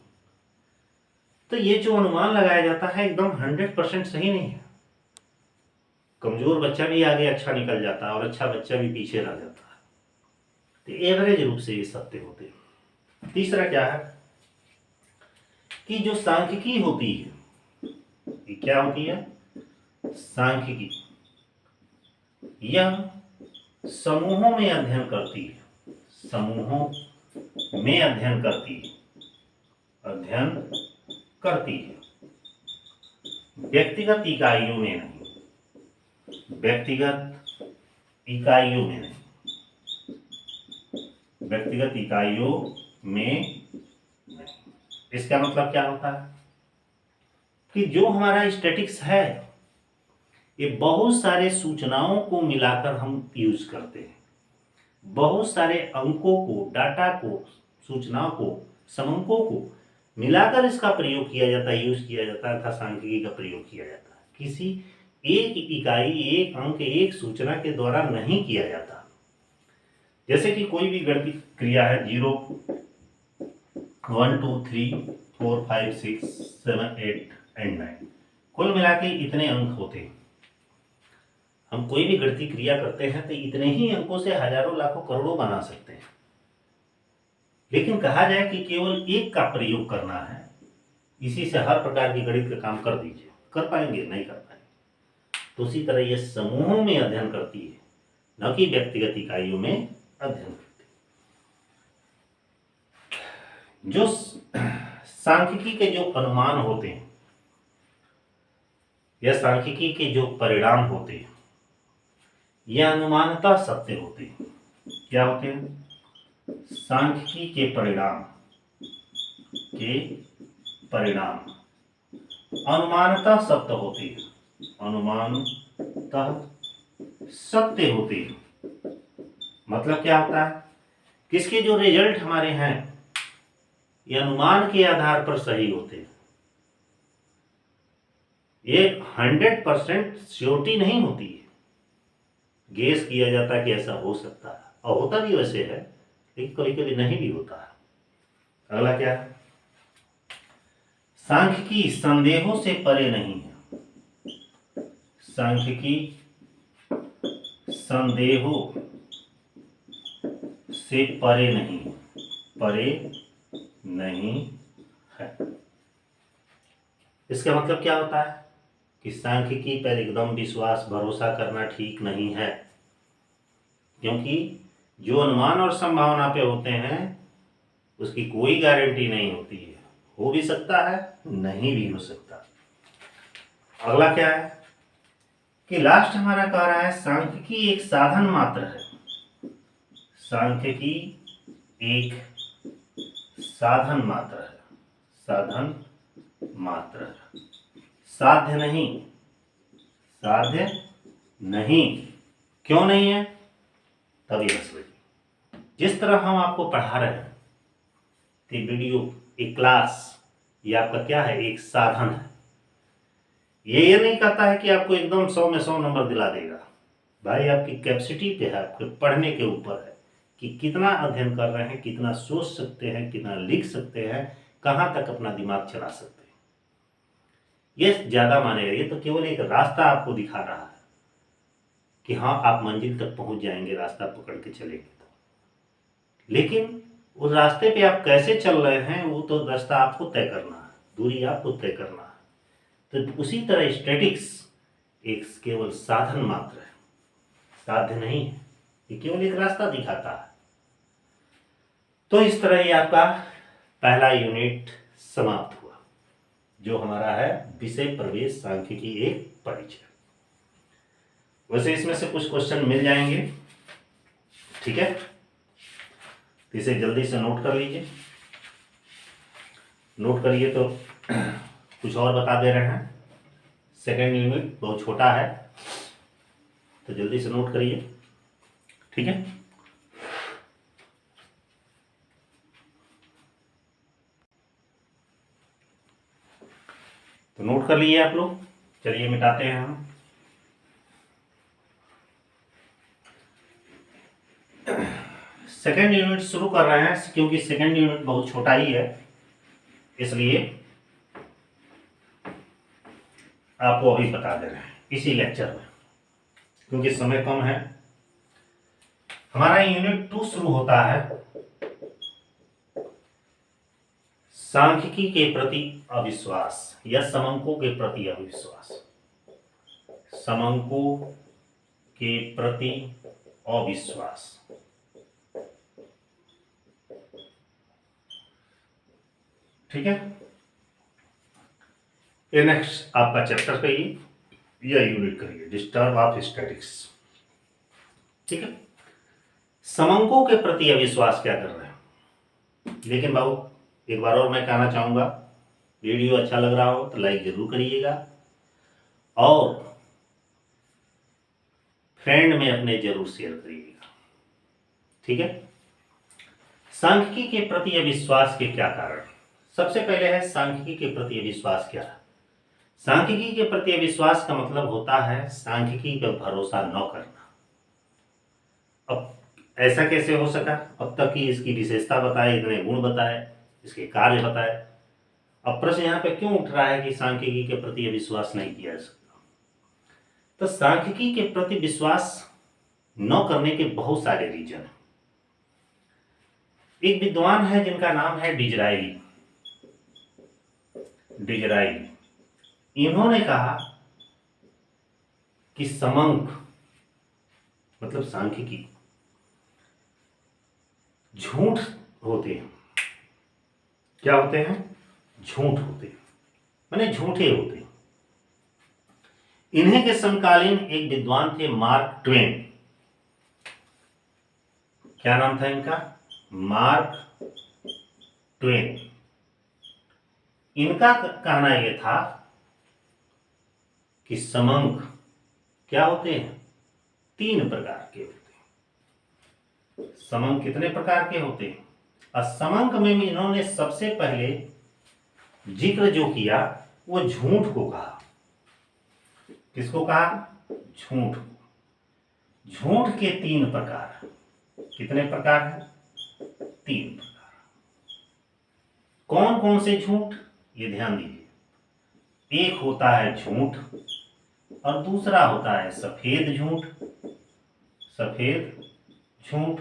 तो ये जो अनुमान लगाया जाता है एकदम 100% सही नहीं है। कमजोर बच्चा भी आगे अच्छा निकल जाता है और अच्छा बच्चा भी पीछे रह जाता है। तो एवरेज रूप से ये सत्य होते हैं। तीसरा क्या है कि जो सांख्यिकी होती है, ये क्या होती है? सांख्यिकी यह समूहों में अध्ययन करती है, समूहों में अध्ययन करती है, व्यक्तिगत इकाइयों में नहीं, व्यक्तिगत इकाइयों में नहीं, व्यक्तिगत इकाइयों में नहीं। इसका मतलब क्या होता है कि जो हमारा स्टैटिक्स है ये बहुत सारे सूचनाओं को मिलाकर हम यूज करते हैं, बहुत सारे अंकों को, डाटा को, सूचनाओं को, समंकों को मिलाकर इसका प्रयोग किया जाता है, यूज किया जाता है, तथा सांख्यिकी का प्रयोग किया जाता है। किसी एक इकाई, एक अंक, एक सूचना के द्वारा नहीं किया जाता। जैसे कि कोई भी गणितीय क्रिया है, 0 1 2 3 4 5 6 7 8 एंड 9, कुल मिला के इतने अंक होते हैं। हम कोई भी गणितीय क्रिया करते हैं तो इतने ही अंकों से हजारों, लाखों, करोड़ों बना सकते हैं। लेकिन कहा जाए कि केवल एक का प्रयोग करना है, इसी से हर प्रकार की गणित का काम कर दीजिए, कर पाएंगे? नहीं कर पाएंगे। तो उसी तरह ये समूहों में अध्ययन करती है, न कि व्यक्तिगत इकाइयों में अध्ययन करती है। जो सांख्यिकी के जो अनुमान होते हैं या सांख्यिकी के जो परिणाम होते हैं, यह अनुमानतः सत्य होते हैं। क्या होते हैं? सांख्यिकी के परिणाम अनुमानतः सत्य होती है, अनुमानतः सत्य होती है। मतलब क्या होता है, किसके जो रिजल्ट हमारे हैं ये अनुमान के आधार पर सही होते हैं। ये 100% श्योरिटी नहीं होती है, गेस किया जाता है कि ऐसा हो सकता है, और होता भी वैसे है, लेकिन कभी कभी नहीं भी होता है। अगला क्या है, सांख्यिकी संदेहों से परे नहीं है, सांख्यिकी संदेहों से परे नहीं, परे नहीं है। इसका मतलब क्या होता है कि सांख्यिकी पर एकदम विश्वास भरोसा करना ठीक नहीं है, क्योंकि जो अनुमान और संभावना पे होते हैं उसकी कोई गारंटी नहीं होती है, हो भी सकता है नहीं भी हो सकता। अगला क्या है कि लास्ट हमारा कह रहा है सांख्यिकी एक साधन मात्र है, सांख्यिकी एक साधन मात्र है, साधन मात्र है, साध्य नहीं, साध्य नहीं। क्यों नहीं है, तभी समझिए। जिस तरह हम आपको पढ़ा रहे हैं कि वीडियो एक क्लास ये आपका क्या है, एक साधन है। ये नहीं कहता है कि आपको एकदम 100 में 100 नंबर दिला देगा, भाई आपकी कैपेसिटी पे है, आपके पढ़ने के ऊपर है कि कितना अध्ययन कर रहे हैं, कितना सोच सकते हैं, कितना लिख सकते हैं, कहाँ तक अपना दिमाग चला सकते हैं। ये ज़्यादा मानेगा, ये तो केवल एक रास्ता आपको दिखा रहा है कि हाँ आप मंजिल तक पहुंच जाएंगे, रास्ता पकड़ के चलेंगे तो। लेकिन उस रास्ते पे आप कैसे चल रहे हैं वो तो रास्ता आपको तय करना है, दूरी आपको तय करना है। तो उसी तरह स्टैटिक्स एक केवल साधन मात्र है, साध्य नहीं है, ये केवल एक रास्ता दिखाता है। तो इस तरह ये आपका पहला यूनिट समाप्त हुआ, जो हमारा है विषय प्रवेश सांख्यिकी एक परिचय। वैसे इसमें से कुछ क्वेश्चन मिल जाएंगे, ठीक है, तो इसे जल्दी से नोट कर लीजिए। नोट करिए तो कुछ और बता दे रहे हैं। सेकेंड यूनिट बहुत छोटा है तो जल्दी से नोट करिए, ठीक है। तो नोट कर लिए आप लोग, चलिए मिटाते हैं हम। सेकेंड यूनिट शुरू कर रहे हैं, क्योंकि सेकेंड यूनिट बहुत छोटा ही है, इसलिए आपको अभी बता दे रहे हैं इसी लेक्चर में, क्योंकि समय कम है। हमारा यूनिट 2 शुरू होता है सांख्यिकी के प्रति अविश्वास या समंकों के प्रति अविश्वास, समंकों के प्रति अविश्वास, ठीक है। ये नेक्स्ट आपका चैप्टर करिए या यूनिट करिए, डिस्टर्ब ऑफ स्टैटिक्स, ठीक है। समंकों के प्रति अविश्वास क्या कर रहे हैं, लेकिन बाबू एक बार और मैं कहना चाहूंगा, वीडियो अच्छा लग रहा हो तो लाइक जरूर करिएगा और फ्रेंड में अपने जरूर शेयर करिएगा, ठीक है। सांख्यिकी के प्रति अविश्वास के क्या कारण, सबसे पहले है सांख्यिकी के प्रति अविश्वास क्या है। सांख्यिकी के प्रति अविश्वास का मतलब होता है सांख्यिकी पर भरोसा न करना। अब ऐसा कैसे हो सका, अब तक ही इसकी विशेषता बताए, इतने गुण बताए, इसके कार्य बताए, अब प्रश्न यहाँ पे क्यों उठ रहा है कि सांख्यिकी के प्रति अविश्वास नहीं किया जा सकता। तो सांख्यिकी के प्रति विश्वास न करने के बहुत सारे रीजन हैं। एक विद्वान है जिनका नाम है डिजराइली, इन्होंने कहा कि समंक मतलब सांख्यिकी झूठ होते हैं। क्या होते हैं, झूठ होते हैं, माने झूठे होते हैं। इन्हीं के समकालीन एक विद्वान थे मार्क ट्वेन, क्या नाम था इनका, मार्क ट्वेन। इनका कहना यह था कि समंक क्या होते हैं? 3 प्रकार के होते हैं। समंक कितने प्रकार के होते हैं? असमंक में इन्होंने सबसे पहले जिक्र जो किया वो झूठ को कहा। किसको कहा? झूठ। झूठ के 3 प्रकार। कितने प्रकार हैं? 3 प्रकार। कौन कौन से झूठ? ये ध्यान दीजिए। एक होता है झूठ और दूसरा होता है सफेद झूठ, सफेद झूठ,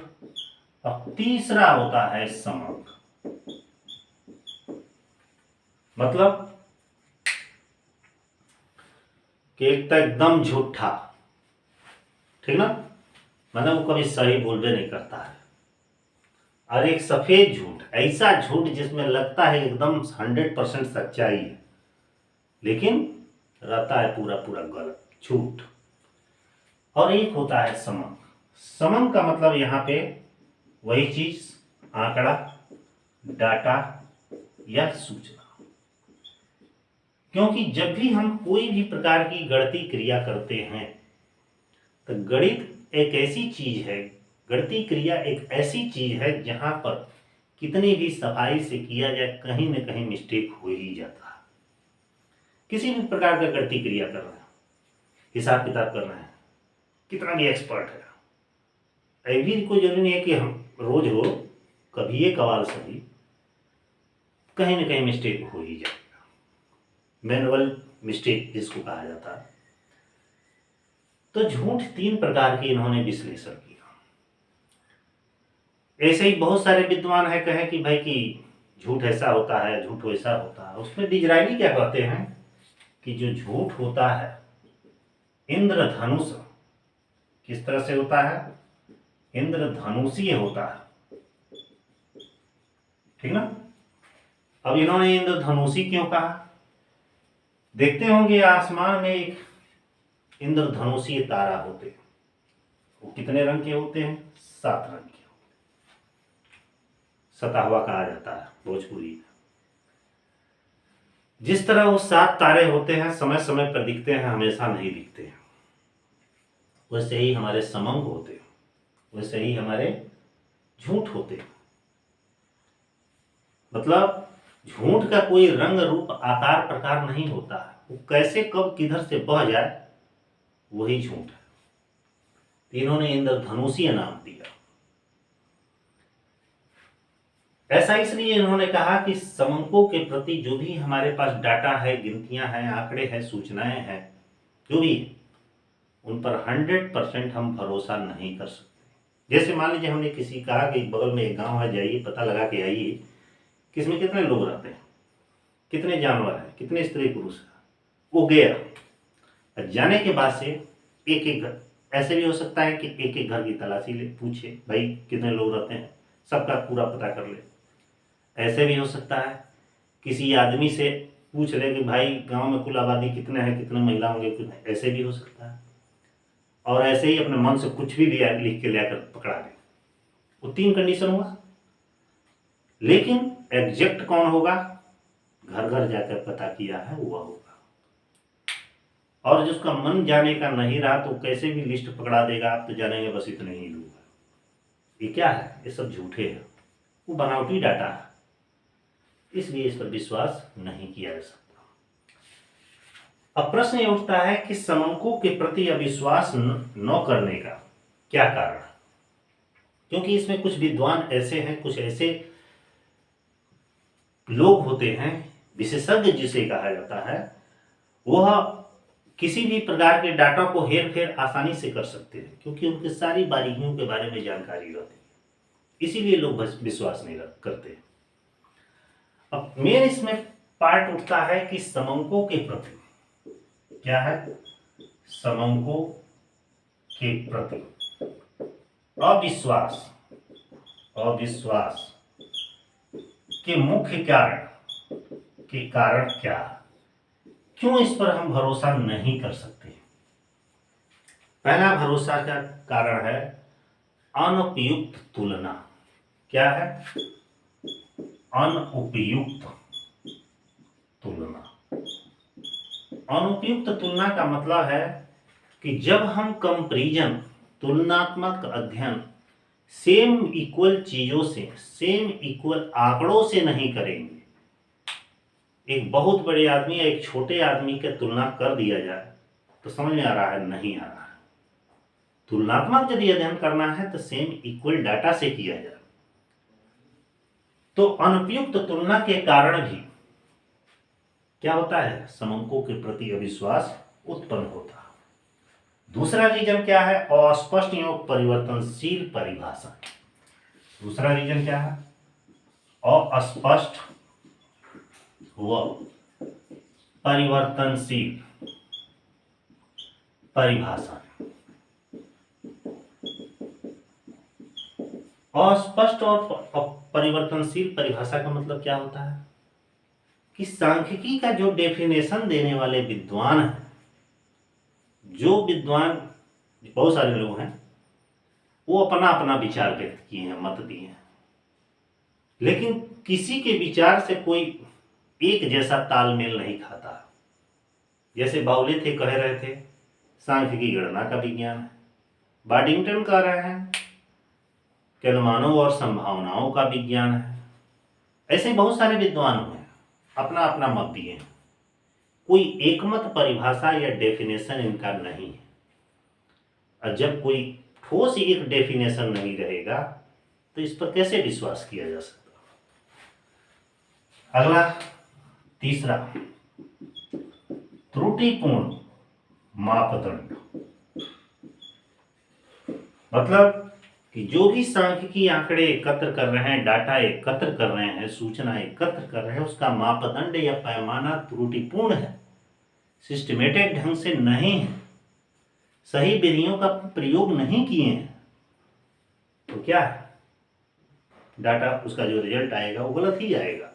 और तीसरा होता है समंक। मतलब कि एक तो एकदम झूठा, ठीक ना, मतलब वो कभी सही बोलबे नहीं करता है, और एक सफेद झूठ, ऐसा झूठ जिसमें लगता है एकदम 100% सच्चाई है लेकिन रहता है पूरा पूरा गलत झूठ। और एक होता है समंक। समंक का मतलब यहाँ पे वही चीज, आंकड़ा, डाटा या सूचना। क्योंकि जब भी हम कोई भी प्रकार की गणितीय क्रिया करते हैं तो गणित एक ऐसी चीज है, गणितीय क्रिया एक ऐसी चीज है जहां पर कितनी भी सफाई से किया जाए कहीं न कहीं मिस्टेक हो ही जाता है। किसी भी प्रकार का गणितीय क्रिया कर रहे हैं, हिसाब किताब कर रहे हैं, कितना भी एक्सपर्ट है, अभी कोई जरूरी नहीं है कि हम रोज हो, कभी एक कवाल सही, कहीं न कहीं मिस्टेक हो ही जाएगा। मैनुअल मिस्टेक जिसको कहा जाता है। तो झूठ 3 प्रकार के इन्होंने विश्लेषण किया। ऐसे ही बहुत सारे विद्वान है कहे कि भाई कि झूठ ऐसा होता है, झूठ वैसा होता है। उसमें डिजरायली क्या कहते हैं कि जो झूठ होता है इंद्रधनुष किस तरह से होता है? इंद्रधनुषीय होता है, ठीक ना। अब इन्होंने इंद्रधनुषी क्यों कहा? देखते होंगे आसमान में एक इंद्रधनुषीय तारा होते हैं। वो कितने रंग के होते हैं? 7 रंग के। सताहवा कहा जाता है भोजपुरी में। जिस तरह वो 7 तारे होते हैं, समय समय पर दिखते हैं, हमेशा नहीं दिखते हैं, वैसे ही हमारे समंक होते हैं, वैसे ही हमारे झूठ होते हैं। मतलब झूठ का कोई रंग रूप आकार प्रकार नहीं होता है, वो कैसे कब किधर से बह जाए वही झूठ है। इन्होंने इंद्रधनुषीय नाम दिया। ऐसा इसलिए इन्होंने कहा कि समंकों के प्रति जो भी हमारे पास डाटा है, गिनतियां हैं, आंकड़े हैं, सूचनाएं हैं, जो भी उन पर 100% हम भरोसा नहीं कर सकते। जैसे मान लीजिए हमने किसी कहा कि बगल में एक गांव है, जाइए पता लगा के आइए कि इसमें कितने लोग रहते हैं, कितने जानवर हैं, कितने स्त्री पुरुष हैं। वो गया, जाने के बाद से एक एक घर, ऐसे भी हो सकता है कि एक एक घर की तलाशी ले, पूछे भाई कितने लोग रहते हैं, सबका पूरा पता कर ले। ऐसे भी हो सकता है किसी आदमी से पूछ ले कि भाई गांव में कुल आबादी कितने हैं, कितने महिला होंगे, कितने, ऐसे भी हो सकता है। और ऐसे ही अपने मन से कुछ भी लिख के लेकर पकड़ा दे। वो 3 कंडीशन हुआ। लेकिन एग्जैक्ट कौन होगा? घर घर जाकर पता किया है वह होगा। और जिसका मन जाने का नहीं रहा तो कैसे भी लिस्ट पकड़ा देगा, आप तो जानेंगे बस इतने ही लोग हैं। ये क्या है? ये सब झूठे हैं, वो बनावटी डाटा है, इसलिए इस पर विश्वास नहीं किया जा सकता। अब प्रश्न ये उठता है कि समंकों के प्रति अविश्वास न करने का क्या कारण? क्योंकि इसमें कुछ विद्वान ऐसे हैं, कुछ ऐसे लोग होते हैं, विशेषज्ञ जिसे कहा जाता है, वह किसी भी प्रकार के डाटा को हेर फेर आसानी से कर सकते हैं क्योंकि उनकी सारी बारीकियों के बारे में जानकारी रहती है, इसीलिए लोग विश्वास नहीं करते। अब मेन इसमें पार्ट उठता है कि समंकों के प्रति क्या है? समंकों के प्रति अविश्वास, अविश्वास के मुख्य कारण क्या? क्यों इस पर हम भरोसा नहीं कर सकते? पहला भरोसा का कारण है अनुपयुक्त तुलना। क्या है? अनुपयुक्त तुलना। अनुपयुक्त तुलना का मतलब है कि जब हम कंपैरिजन, तुलनात्मक अध्ययन सेम इक्वल चीजों से, सेम इक्वल आंकड़ों से नहीं करेंगे। एक बहुत बड़े आदमी या एक छोटे आदमी की तुलना कर दिया जाए तो समझ में आ रहा है? नहीं आ रहा है। तुलनात्मक यदि अध्ययन करना है तो सेम इक्वल डाटा से किया जाए। तो अनुपयुक्त तुलना के कारण भी क्या होता है? समंकों के प्रति अविश्वास उत्पन्न होता है। दूसरा रीजन क्या है? अस्पष्ट एवं परिवर्तनशील परिभाषा। दूसरा रीजन क्या है? अस्पष्ट व परिवर्तनशील परिभाषा। अस्पष्ट और परिवर्तनशील परिभाषा का मतलब क्या होता है कि सांख्यिकी का जो डेफिनेशन देने वाले विद्वान हैं, जो विद्वान, बहुत सारे लोग हैं, वो अपना अपना विचार व्यक्त किए हैं, मत दिए हैं, लेकिन किसी के विचार से कोई एक जैसा तालमेल नहीं खाता। जैसे बाउले थे, कह रहे थे सांख्यिकी गणना का विज्ञान है। बार्डिंगटन कह रहे हैं कि अनुमानों और संभावनाओं का विज्ञान है। ऐसे बहुत सारे विद्वान हुए, अपना अपना मत दिए हैं। कोई एकमत परिभाषा या डेफिनेशन इनका नहीं है। और जब कोई ठोस एक डेफिनेशन नहीं रहेगा तो इस पर कैसे विश्वास किया जा सकता? अगला, तीसरा, त्रुटिपूर्ण मापदंड। मतलब कि जो भी सांख्यिकी आंकड़े एकत्र कर रहे हैं, डाटा एकत्र कर रहे हैं, सूचना एकत्र कर रहे हैं, उसका मापदंड या पैमाना त्रुटिपूर्ण है, सिस्टमेटिक ढंग से नहीं है, सही विधियों का प्रयोग नहीं किए हैं, तो क्या है? डाटा, उसका जो रिजल्ट आएगा वो गलत ही आएगा।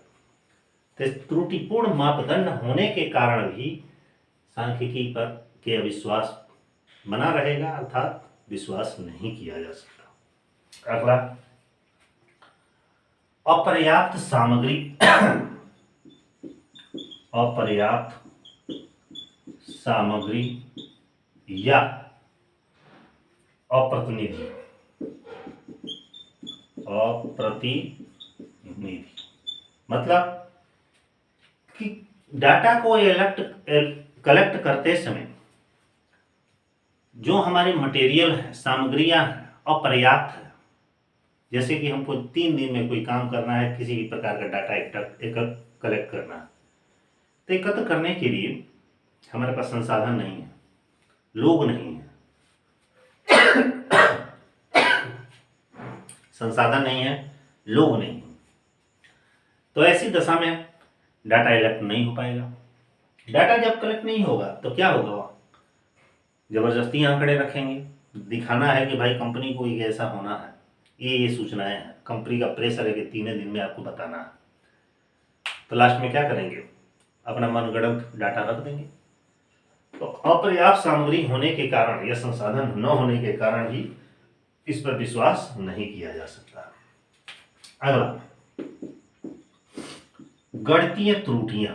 तो त्रुटिपूर्ण मापदंड होने के कारण भी सांख्यिकी पर के अविश्वास बना रहेगा, अर्थात विश्वास नहीं किया जा सकता। अगला, अपर्याप्त सामग्री अपर्याप्त सामग्री या अप्रतिनिधि मतलब कि डाटा को कलेक्ट करते समय जो हमारे मटेरियल है, सामग्रियां हैं, अपर्याप्त है। जैसे कि हमको 3 दिन में कोई काम करना है, किसी भी प्रकार का डाटा कलेक्ट करना है, तो एकत्र करने के लिए हमारे पास संसाधन नहीं है, लोग नहीं है, संसाधन नहीं है, लोग नहीं है, तो ऐसी दशा में डाटा कलेक्ट नहीं हो पाएगा। डाटा जब कलेक्ट नहीं होगा तो क्या होगा? जबरदस्ती आंकड़े रखेंगे, दिखाना है कि भाई कंपनी को ये ऐसा होना है, ये सूचनाएं हैं, कंपनी का प्रेशर है कि 3 दिन में आपको बताना है, तो लास्ट में क्या करेंगे? अपना मनगढ़ंत डाटा रख देंगे। तो अपर्याप्त सामग्री होने के कारण या संसाधन न होने के कारण ही इस पर विश्वास नहीं किया जा सकता। अगला, गणितीय त्रुटियां।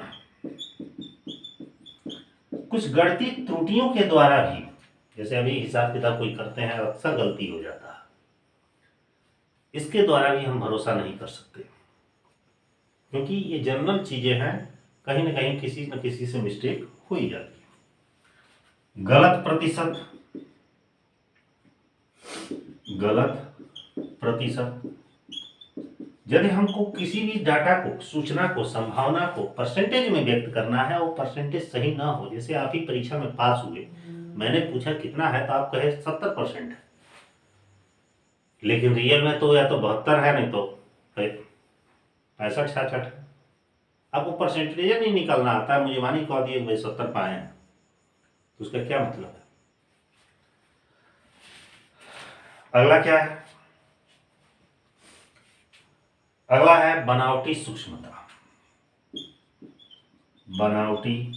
कुछ गणितीय त्रुटियों के द्वारा भी, जैसे अभी हिसाब किताब कोई करते हैं, अक्सर गलती हो जाता है, इसके द्वारा भी हम भरोसा नहीं कर सकते, क्योंकि ये जनरल चीजें हैं, कहीं ना कहीं किसी न किसी से मिस्टेक हो ही जाती है। गलत प्रतिशत, यदि हमको किसी भी डाटा को, सूचना को, संभावना को परसेंटेज में व्यक्त करना है, वो परसेंटेज सही ना हो, जैसे आप ही परीक्षा में पास हुए, मैंने पूछा कितना है तो आप कहे 70% है, लेकिन रियल में तो या तो 72 है, नहीं तो 65-66 है। आपको परसेंटेज नहीं निकालना आता है, मुझे मानी कह दिए भाई 70 पाए हैं, तो उसका क्या मतलब है? अगला क्या है? अगला है बनावटी सूक्ष्मता। बनावटी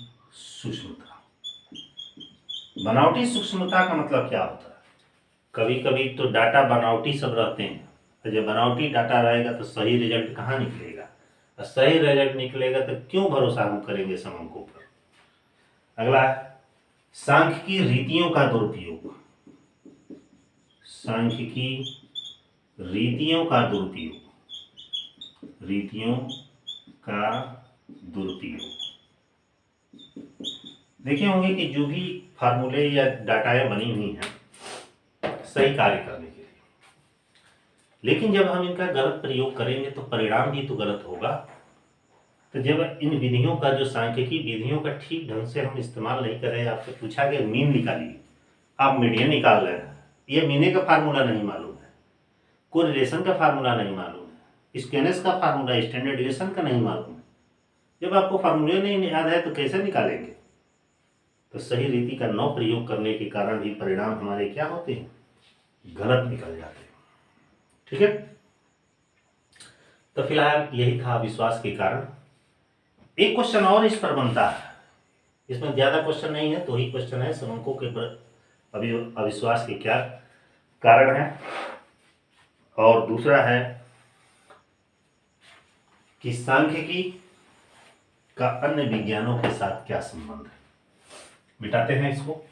सूक्ष्मता का मतलब क्या होता है? कभी कभी तो डाटा बनावटी सब रहते हैं, तो जब बनावटी डाटा रहेगा तो सही रिजल्ट कहाँ निकलेगा? और सही रिजल्ट निकलेगा तो क्यों भरोसा हम करेंगे समंकों पर? अगला है सांख्यिकी रीतियों का दुरुपयोग। सांख्यिकी रीतियों का दुरुपयोग, रीतियों का दुरुपयोग। देखे होंगे कि जो भी फार्मूले या डाटाएं बनी हुई हैं सही कार्य करने के लिए, लेकिन जब हम इनका गलत प्रयोग करेंगे तो परिणाम भी तो गलत होगा। तो जब इन विधियों का, जो सांख्यिकी विधियों का ठीक ढंग से हम इस्तेमाल नहीं करें, आपसे पूछा गया मीन निकालिए, आप मीडियन निकाल रहे हैं, ये मीने का फार्मूला नहीं मालूम है, कोरिलेशन का फार्मूला नहीं मालूम है, स्केनेस का फार्मूला, स्टैंडर्ड डिविएशन का नहीं मालूम है। जब आपको फार्मूले नहीं याद है तो कैसे निकालेंगे? तो सही रीति का न प्रयोग करने के कारण भी परिणाम हमारे क्या होते हैं? गलत निकल जाते हैं। ठीक है, तो फिलहाल यही था विश्वास के कारण। एक क्वेश्चन और इस पर बनता है, इसमें ज्यादा क्वेश्चन नहीं है, 2 ही क्वेश्चन है। समंकों के अविश्वास के क्या कारण है, और दूसरा है कि सांख्यिकी का अन्य विज्ञानों के साथ क्या संबंध है। मिटाते हैं इसको।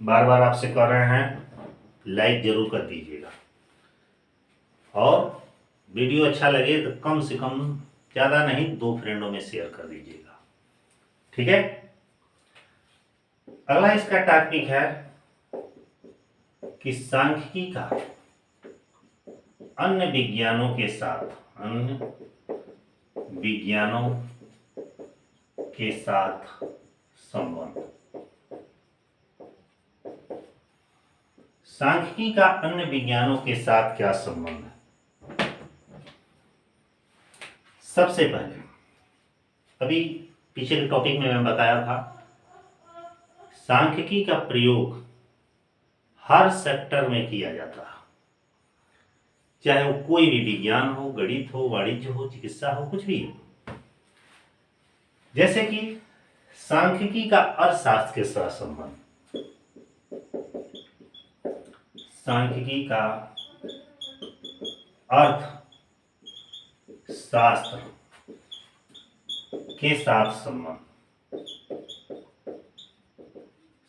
बार बार आपसे कह रहे हैं लाइक जरूर कर दीजिएगा, और वीडियो अच्छा लगे तो कम से कम, ज़्यादा नहीं, 2 फ्रेंडों में शेयर कर दीजिएगा। ठीक है, अगला इसका टॉपिक है कि सांख्यिकी का अन्य विज्ञानों के साथ, अन्य विज्ञानों के साथ संबंध। सांख्यिकी का अन्य विज्ञानों के साथ क्या संबंध है? सबसे पहले, अभी पीछे के टॉपिक में मैं बताया था, सांख्यिकी का प्रयोग हर सेक्टर में किया जाता है, चाहे वो कोई भी विज्ञान हो, गणित हो, वाणिज्य हो, चिकित्सा हो, कुछ भी हो। जैसे कि सांख्यिकी का अर्थशास्त्र के साथ संबंध, सांख्यिकी का अर्थशास्त्र के साथ संबंध।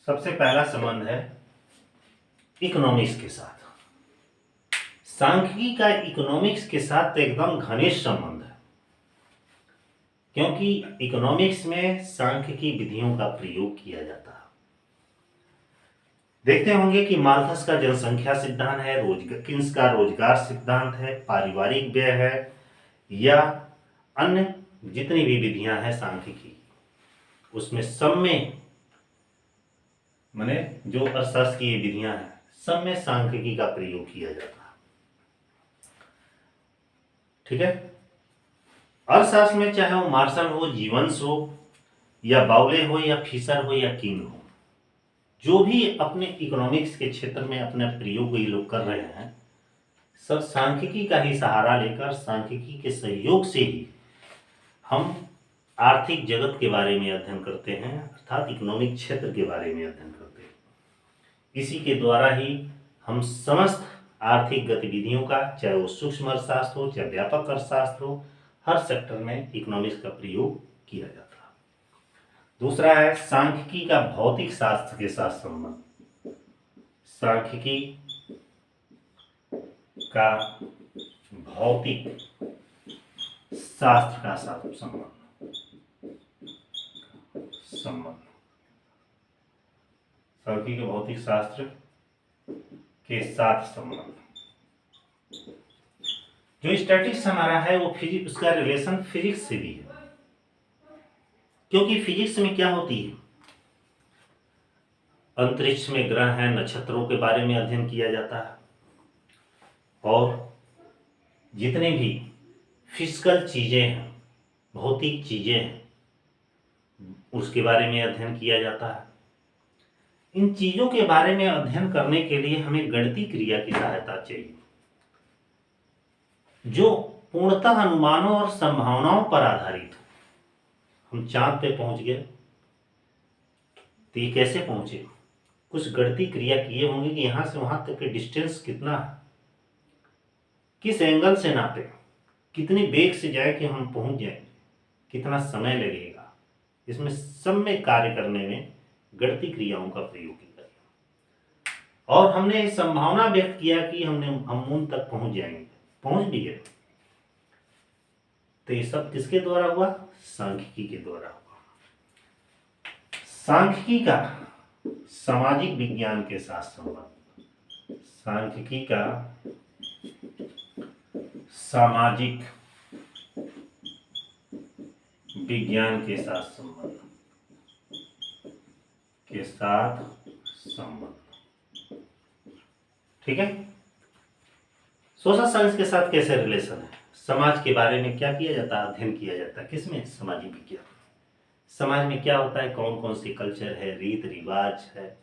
सबसे पहला संबंध है इकोनॉमिक्स के साथ। सांख्यिकी का इकोनॉमिक्स के साथ एकदम घनिष्ठ संबंध है, क्योंकि इकोनॉमिक्स में सांख्यिकी विधियों का प्रयोग किया जाता है। देखते होंगे कि माल्थस का जनसंख्या सिद्धांत है, किन्स का रोजगार सिद्धांत है, पारिवारिक व्यय है, या अन्य जितनी भी विधियां हैं सांख्यिकी, उसमें सब में, माने जो अर्थशास्त्र की विधियां हैं, सब में सांख्यिकी का प्रयोग किया जाता है। ठीक है, अर्थशास्त्र में चाहे वो मार्शल हो, जीवंश हो, या बाउले हो, या फिशर हो, या किंग हो, जो भी अपने इकोनॉमिक्स के क्षेत्र में अपने प्रयोग ये लोग कर रहे हैं, सब सांख्यिकी का ही सहारा लेकर, सांख्यिकी के सहयोग से ही हम आर्थिक जगत के बारे में अध्ययन करते हैं, अर्थात इकोनॉमिक क्षेत्र के बारे में अध्ययन करते हैं। इसी के द्वारा ही हम समस्त आर्थिक गतिविधियों का, चाहे वो सूक्ष्म अर्थशास्त्र हो, चाहे व्यापक अर्थशास्त्र हो, हर सेक्टर में इकोनॉमिक्स का प्रयोग किया जाता है। दूसरा है सांख्यिकी का भौतिक शास्त्र के साथ संबंध। सांख्यिकी का भौतिक शास्त्र का साथ संबंध, सांख्यिकी के भौतिक शास्त्र के साथ संबंध। जो स्टैटिक्स हमारा है वो फिजिक्स, उसका रिलेशन फिजिक्स से भी है, क्योंकि फिजिक्स में क्या होती है, अंतरिक्ष में ग्रह हैं, नक्षत्रों के बारे में अध्ययन किया जाता है, और जितने भी फिजिकल चीजें हैं, भौतिक चीजें हैं, उसके बारे में अध्ययन किया जाता है। इन चीजों के बारे में अध्ययन करने के लिए हमें गणितीय क्रिया की सहायता चाहिए, जो पूर्णतः अनुमानों और संभावनाओं पर आधारित हो। हम चांद पे पहुंच गए, तो ये कैसे पहुंचे? कुछ गणितीय क्रिया किए होंगे कि यहाँ से वहाँ तक के डिस्टेंस कितना है, किस एंगल से नापे, कितनी बेग से जाए कि हम पहुँच जाएंगे, कितना समय लगेगा। इसमें सब में कार्य करने में गणितीय क्रियाओं का प्रयोग किया गया और हमने संभावना व्यक्त किया कि हम मून तक पहुँच जाएंगे, पहुँच भी गए। तो ये सब किसके द्वारा हुआ? सांख्यिकी के द्वारा हुआ। सांख्यिकी का सामाजिक विज्ञान के साथ संबंध, सांख्यिकी का सामाजिक विज्ञान के साथ संबंध ठीक है। सोशल साइंस के साथ कैसे रिलेशन है? समाज के बारे में क्या किया जाता है? अध्ययन किया जाता है किसमें? सामाजिक विज्ञान। समाज में क्या होता है, कौन कौन सी कल्चर है, रीत रिवाज है,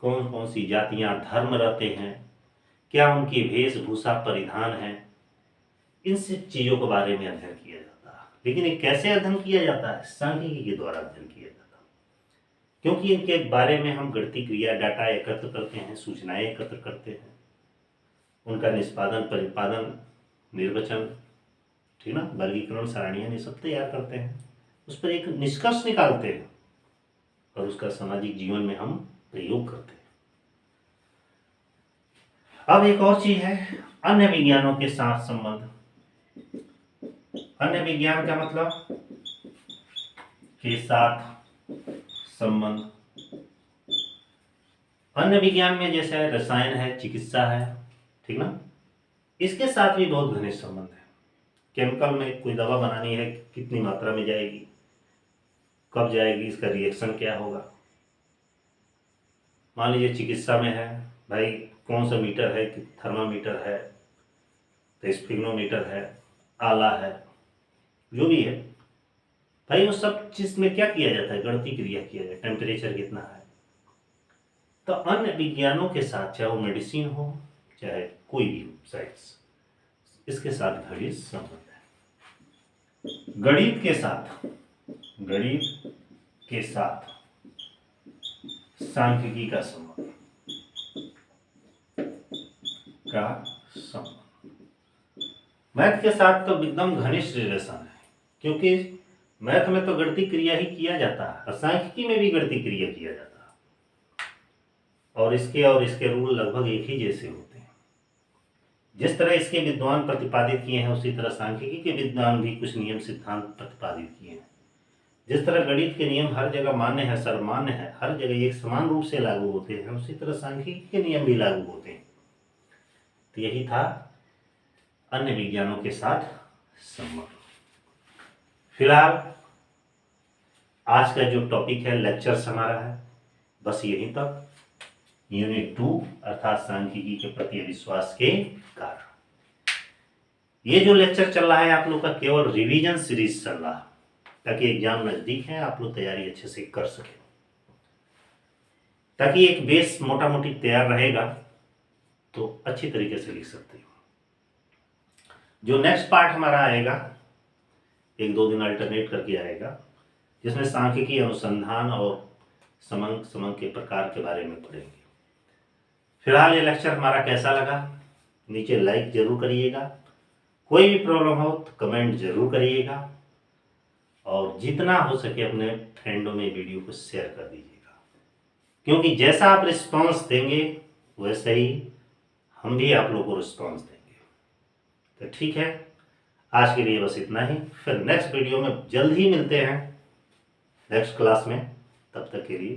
कौन कौन सी जातियां धर्म रहते हैं, क्या उनकी वेशभूषा परिधान है, इन सब चीज़ों के बारे में अध्ययन किया जाता है। लेकिन ये कैसे अध्ययन किया जाता है? सांख्यिकी के द्वारा अध्ययन किया जाता है, क्योंकि इनके बारे में हम गणितीय क्रिया डाटा एकत्र करते हैं, सूचनाएं एकत्र करते हैं, उनका निष्पादन, परिपादन, निर्वचन, ठीक ना, वर्गीकरण, सारणियां, ये सब तैयार करते हैं, उस पर एक निष्कर्ष निकालते हैं और उसका सामाजिक जीवन में हम प्रयोग करते हैं। अब एक और चीज है, अन्य विज्ञानों के साथ संबंध। अन्य विज्ञान का मतलब के साथ संबंध। अन्य विज्ञान में जैसे रसायन है, चिकित्सा है, ठीक ना, इसके साथ भी बहुत घनिष्ठ संबंध है। केमिकल में कोई दवा बनानी है, कितनी मात्रा में जाएगी, कब जाएगी, इसका रिएक्शन क्या होगा। मान लीजिए चिकित्सा में है, भाई कौन सा मीटर है, थर्मामीटर है, तो स्फिग्नोमीटर है, आला है, जो भी है भाई, वो सब चीज में क्या किया जाता है? गणितीय क्रिया किया जाता है, टेम्परेचर कितना है। तो अन्य विज्ञानों के साथ, चाहे वो मेडिसिन हो, चाहे कोई भी हो साइंस, इसके साथ घनिष्ठ संबंध है। गणित के साथ सांख्यिकी का संबंध मैथ के साथ तो एकदम घनिष्ठ रिलेशन है, क्योंकि मैथ में तो गणितीय क्रिया ही किया जाता है और सांख्यिकी में भी गणितीय क्रिया किया जाता है, और इसके रूल लगभग एक ही जैसे होते हैं। जिस तरह इसके विद्वान प्रतिपादित किए हैं, उसी तरह सांख्यिकी के विद्वान भी कुछ नियम सिद्धांत प्रतिपादित किए हैं। जिस तरह गणित के नियम हर जगह मान्य है, सर्वमान्य है, हर जगह एक समान रूप से लागू होते हैं, उसी तरह सांख्यिकी के नियम भी लागू होते हैं। तो यही था अन्य विज्ञानों के साथ संबंध। फिलहाल आज का जो टॉपिक है, लेक्चर्स हमारा है, बस यहीं तक। यूनिट 2 अर्थात सांख्यिकी के प्रति विश्वास के कारण। ये जो लेक्चर चल रहा है आप लोग का केवल रिवीजन सीरीज चल रहा है, ताकि एग्जाम नजदीक है, आप लोग तैयारी अच्छे से कर सके, ताकि एक बेस मोटा मोटी तैयार रहेगा तो अच्छी तरीके से लिख सकते हो। जो नेक्स्ट पार्ट हमारा आएगा, 1-2 दिन अल्टरनेट करके आएगा, जिसमें सांख्यिकी अनुसंधान और समंक के प्रकार के बारे में पढ़ेंगे। फिलहाल ये लेक्चर हमारा कैसा लगा, नीचे लाइक जरूर करिएगा, कोई भी प्रॉब्लम हो तो कमेंट जरूर करिएगा, और जितना हो सके अपने फ्रेंडों में वीडियो को शेयर कर दीजिएगा, क्योंकि जैसा आप रिस्पांस देंगे वैसे ही हम भी आप लोगों को रिस्पांस देंगे। तो ठीक है, आज के लिए बस इतना ही। फिर नेक्स्ट वीडियो में जल्द ही मिलते हैं, नेक्स्ट क्लास में। तब तक के लिए